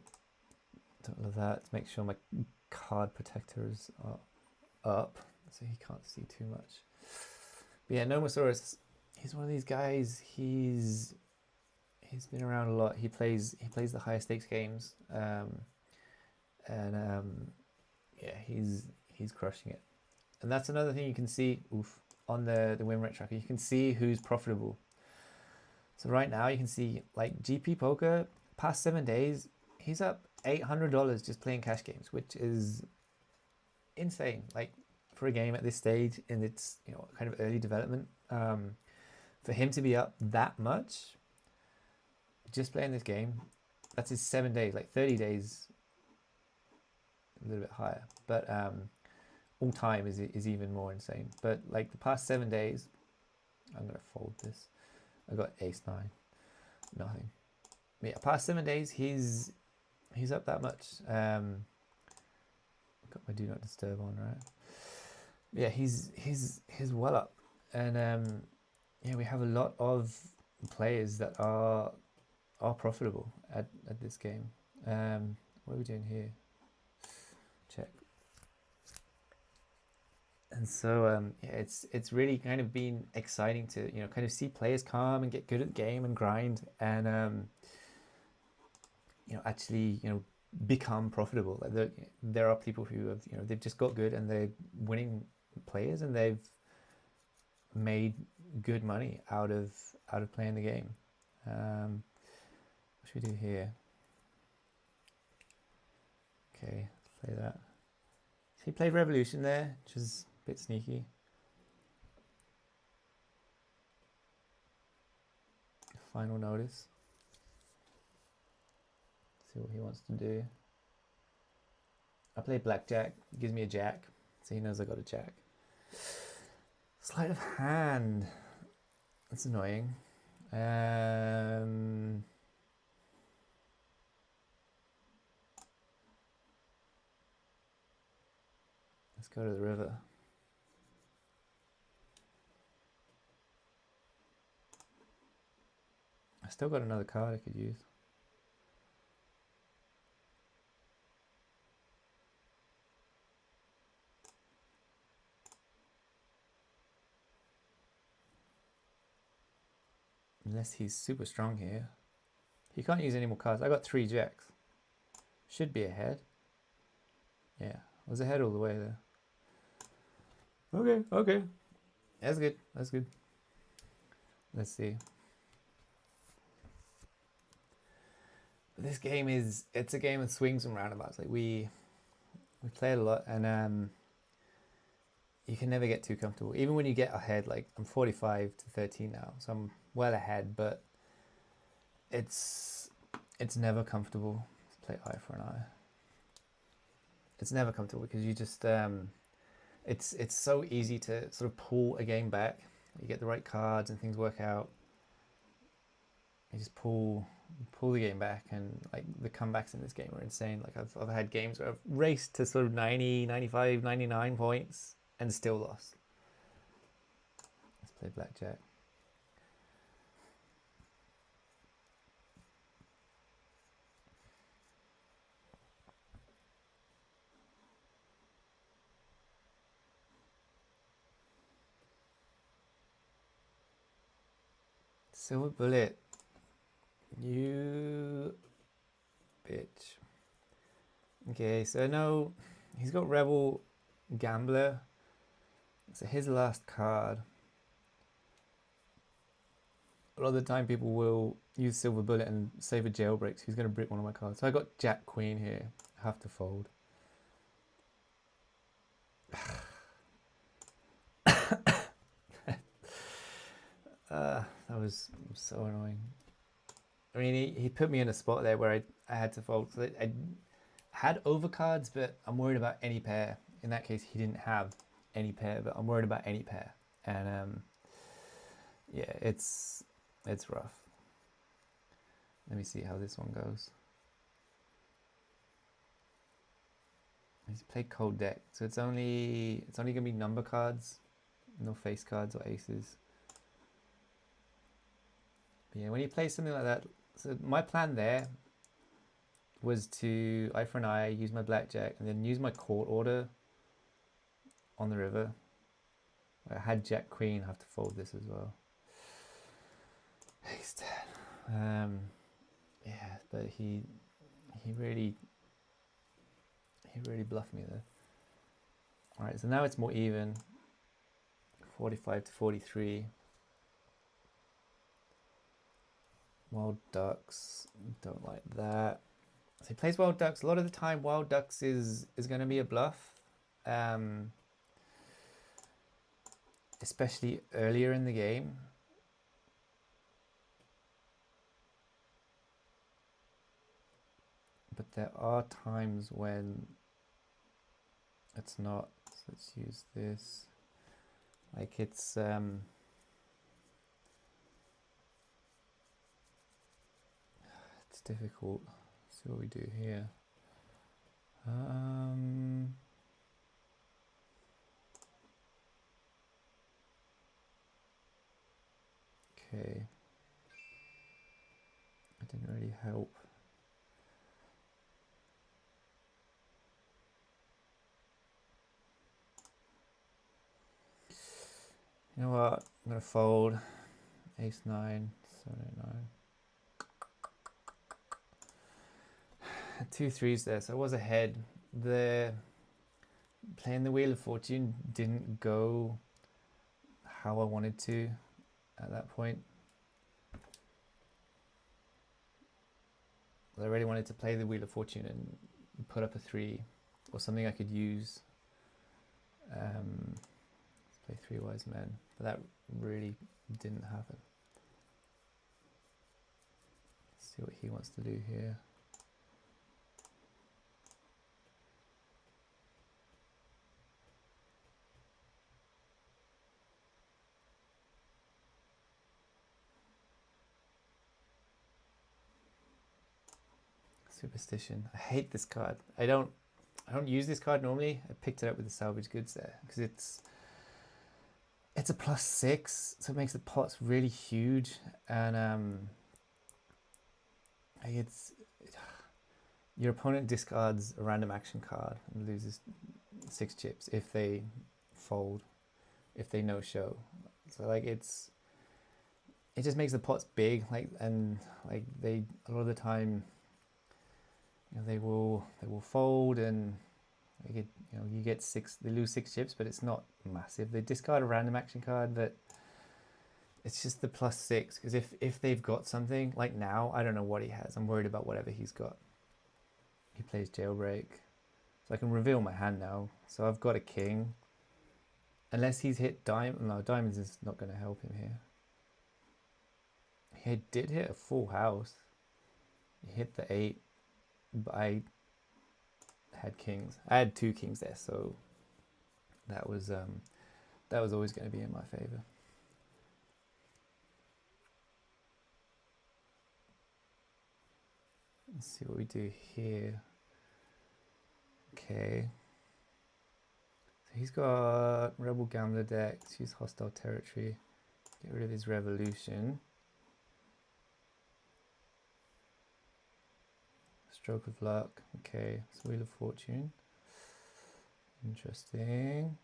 don't love that. Let's make sure my card protectors are up so he can't see too much. But yeah, Nomosaurus, he's one of these guys. He's been around a lot. He plays the higher stakes games, yeah, he's crushing it. And that's another thing you can see on the win rate tracker. You can see who's profitable. So right now you can see, like, GP Poker, past 7 days, he's up $800 just playing cash games, which is insane. Like, for a game at this stage in its kind of early development, for him to be up that much just playing this game, that's his 7 days. Like 30 days, a little bit higher, but all time is even more insane. But like the past 7 days, I'm gonna fold this. I got ace 9, nothing. But yeah, past 7 days, he's up that much. Got my do not disturb on, right? Yeah, he's well up, and yeah, we have a lot of players that are profitable at this game. What are we doing here? Check. And so yeah, it's really kind of been exciting to kind of see players come and get good at the game and grind, and actually become profitable. Like there are people who have they've just got good and they're winning players and they've made good money out of playing the game. What should we do here? Okay, let's play that. So he played Revolution there, which is a bit sneaky. final notice. See what he wants to do. I play blackjack. He gives me a jack, so he knows I got a jack. Sleight of hand. That's annoying. Let's go to the river. I still got another card I could use. Unless he's super strong here. He can't use any more cards. I got 3 jacks. Should be ahead. Yeah, I was ahead all the way there. Okay. That's good. That's good. Let's see. But this game it's a game of swings and roundabouts. Like we play it a lot, and you can never get too comfortable. Even when you get ahead, like I'm 45 to 13 now, so I'm well ahead, but it's never comfortable to play eye for an eye. It's never comfortable because you just it's so easy to sort of pull a game back. You get the right cards and things work out. You just pull the game back, and like the comebacks in this game are insane. Like I've had games where I've raced to sort of 90, 95, 99 points and still lost. Let's play blackjack. Silver bullet. You bitch. Okay, so no, he's got Rebel Gambler. So his last card. A lot of the time people will use Silver Bullet and save a jailbreak, so he's going to brick one of my cards. So I got Jack Queen here. I have to fold. That was so annoying. I mean, he put me in a spot there where I had to fold. So I had overcards, but I'm worried about any pair. In that case, he didn't have any pair, but I'm worried about any pair. And yeah, it's rough. Let me see how this one goes. He's played cold deck, so it's only gonna be number cards, no face cards or aces. But yeah, when you play something like that, so my plan there was to eye for an eye, use my blackjack, and then use my court order on the river. I had Jack Queen, I have to fold this as well. Ace 10. Yeah, but he really bluffed me there. All right, so now it's more even. 45 to 43. Wild Ducks, don't like that. So he plays Wild Ducks. A lot of the time, Wild Ducks is going to be a bluff, especially earlier in the game. But there are times when it's not. So let's use this. Like it's difficult. Let's see what we do here. Okay. It didn't really help. You know what? I'm gonna fold. Ace 9, 7, 8, 9. 2 3s there, so I was ahead. Playing the Wheel of Fortune didn't go how I wanted to at that point. I really wanted to play the Wheel of Fortune and put up a 3 or something I could use. Let's play 3 Wise Men, but that really didn't happen. See what he wants to do here. Superstition. I hate this card. I don't use this card normally. I picked it up with the salvage goods there because it's a +6, so it makes the pots really huge, and it's your opponent discards a random action card and loses 6 chips if they fold, if they no show. So like it just makes the pots big, and they a lot of the time, they will fold, and you get 6, they lose 6 chips, but it's not massive. They discard a random action card, but it's just the +6, because if they've got something, like now, I don't know what he has. I'm worried about whatever he's got. He plays jailbreak, so I can reveal my hand now. So I've got a king, unless he's hit diamond. No, diamonds is not going to help him here. He did hit a full house. He hit the 8, but I had kings. I had 2 kings there, so that was always going to be in my favor. Let's see what we do here. Okay. So he's got Rebel Gambler decks, use hostile territory, get rid of his revolution. Stroke of luck. Okay, so Wheel of Fortune. Interesting.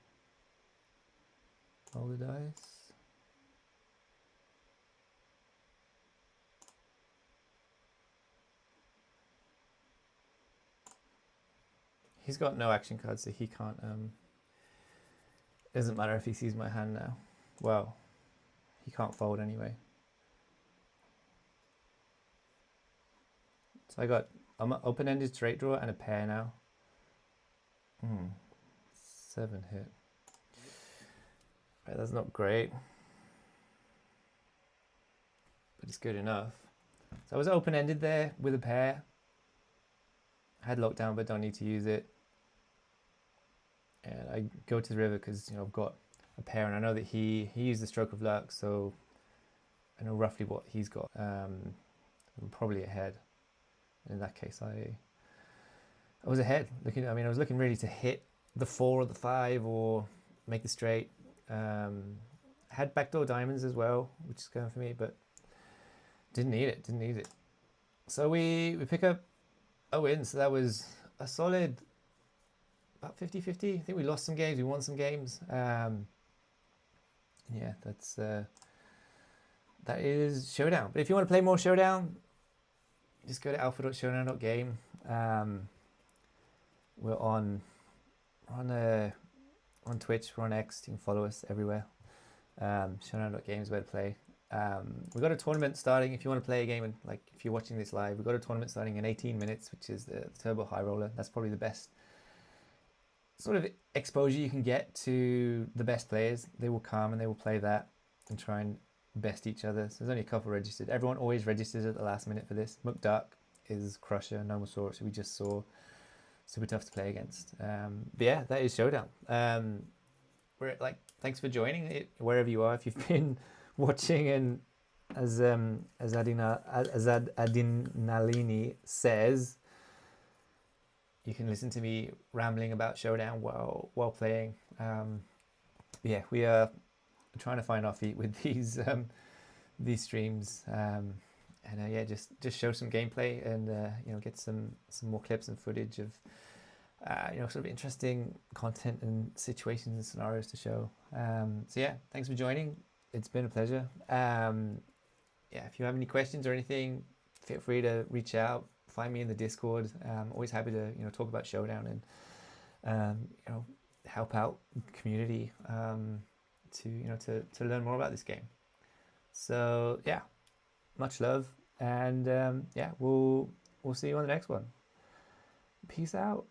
Roll the dice. He's got no action cards, so he can't. It doesn't matter if he sees my hand now. Well, he can't fold anyway. So I got an open-ended straight draw and a pair now. 7 hit. Right, that's not great, but it's good enough. So I was open-ended there with a pair. I had lockdown, but don't need to use it. And I go to the river because I've got a pair, and I know that he used the stroke of luck, so I know roughly what he's got. I'm probably ahead. In that case, I was ahead. I was looking really to hit the 4 or the 5 or make the straight. Had backdoor diamonds as well, which is going for me, but didn't need it. So we pick up a win. So that was a solid about 50-50. I think we lost some games, we won some games. Yeah, that is Showdown. But if you want to play more Showdown, just go to alpha.showdown.game. We're on Twitch, we're on X. You can follow us everywhere. Showdown.game is where to play. We've got a tournament starting. If you want to play a game, and if you're watching this live, we've got a tournament starting in 18 minutes, which is the Turbo High Roller. That's probably the best sort of exposure you can get to the best players. They will come and they will play that and try and best each other. So there's only a couple registered. Everyone always registers at the last minute for this. McDuck is Crusher, Nomosaurus, who we just saw. Super tough to play against. But yeah, that is Showdown. We're thanks for joining it wherever you are. If you've been watching, and as Adinalini says, you can listen to me rambling about Showdown while playing. Yeah, we are trying to find our feet with these streams, and yeah, just show some gameplay and get some more clips and footage of sort of interesting content and situations and scenarios to show. So yeah, thanks for joining. It's been a pleasure. Yeah, if you have any questions or anything, feel free to reach out. Find me in the Discord. Always happy to talk about Showdown and help out the community to learn more about this game. So yeah, much love, and yeah, we'll see you on the next one. Peace out.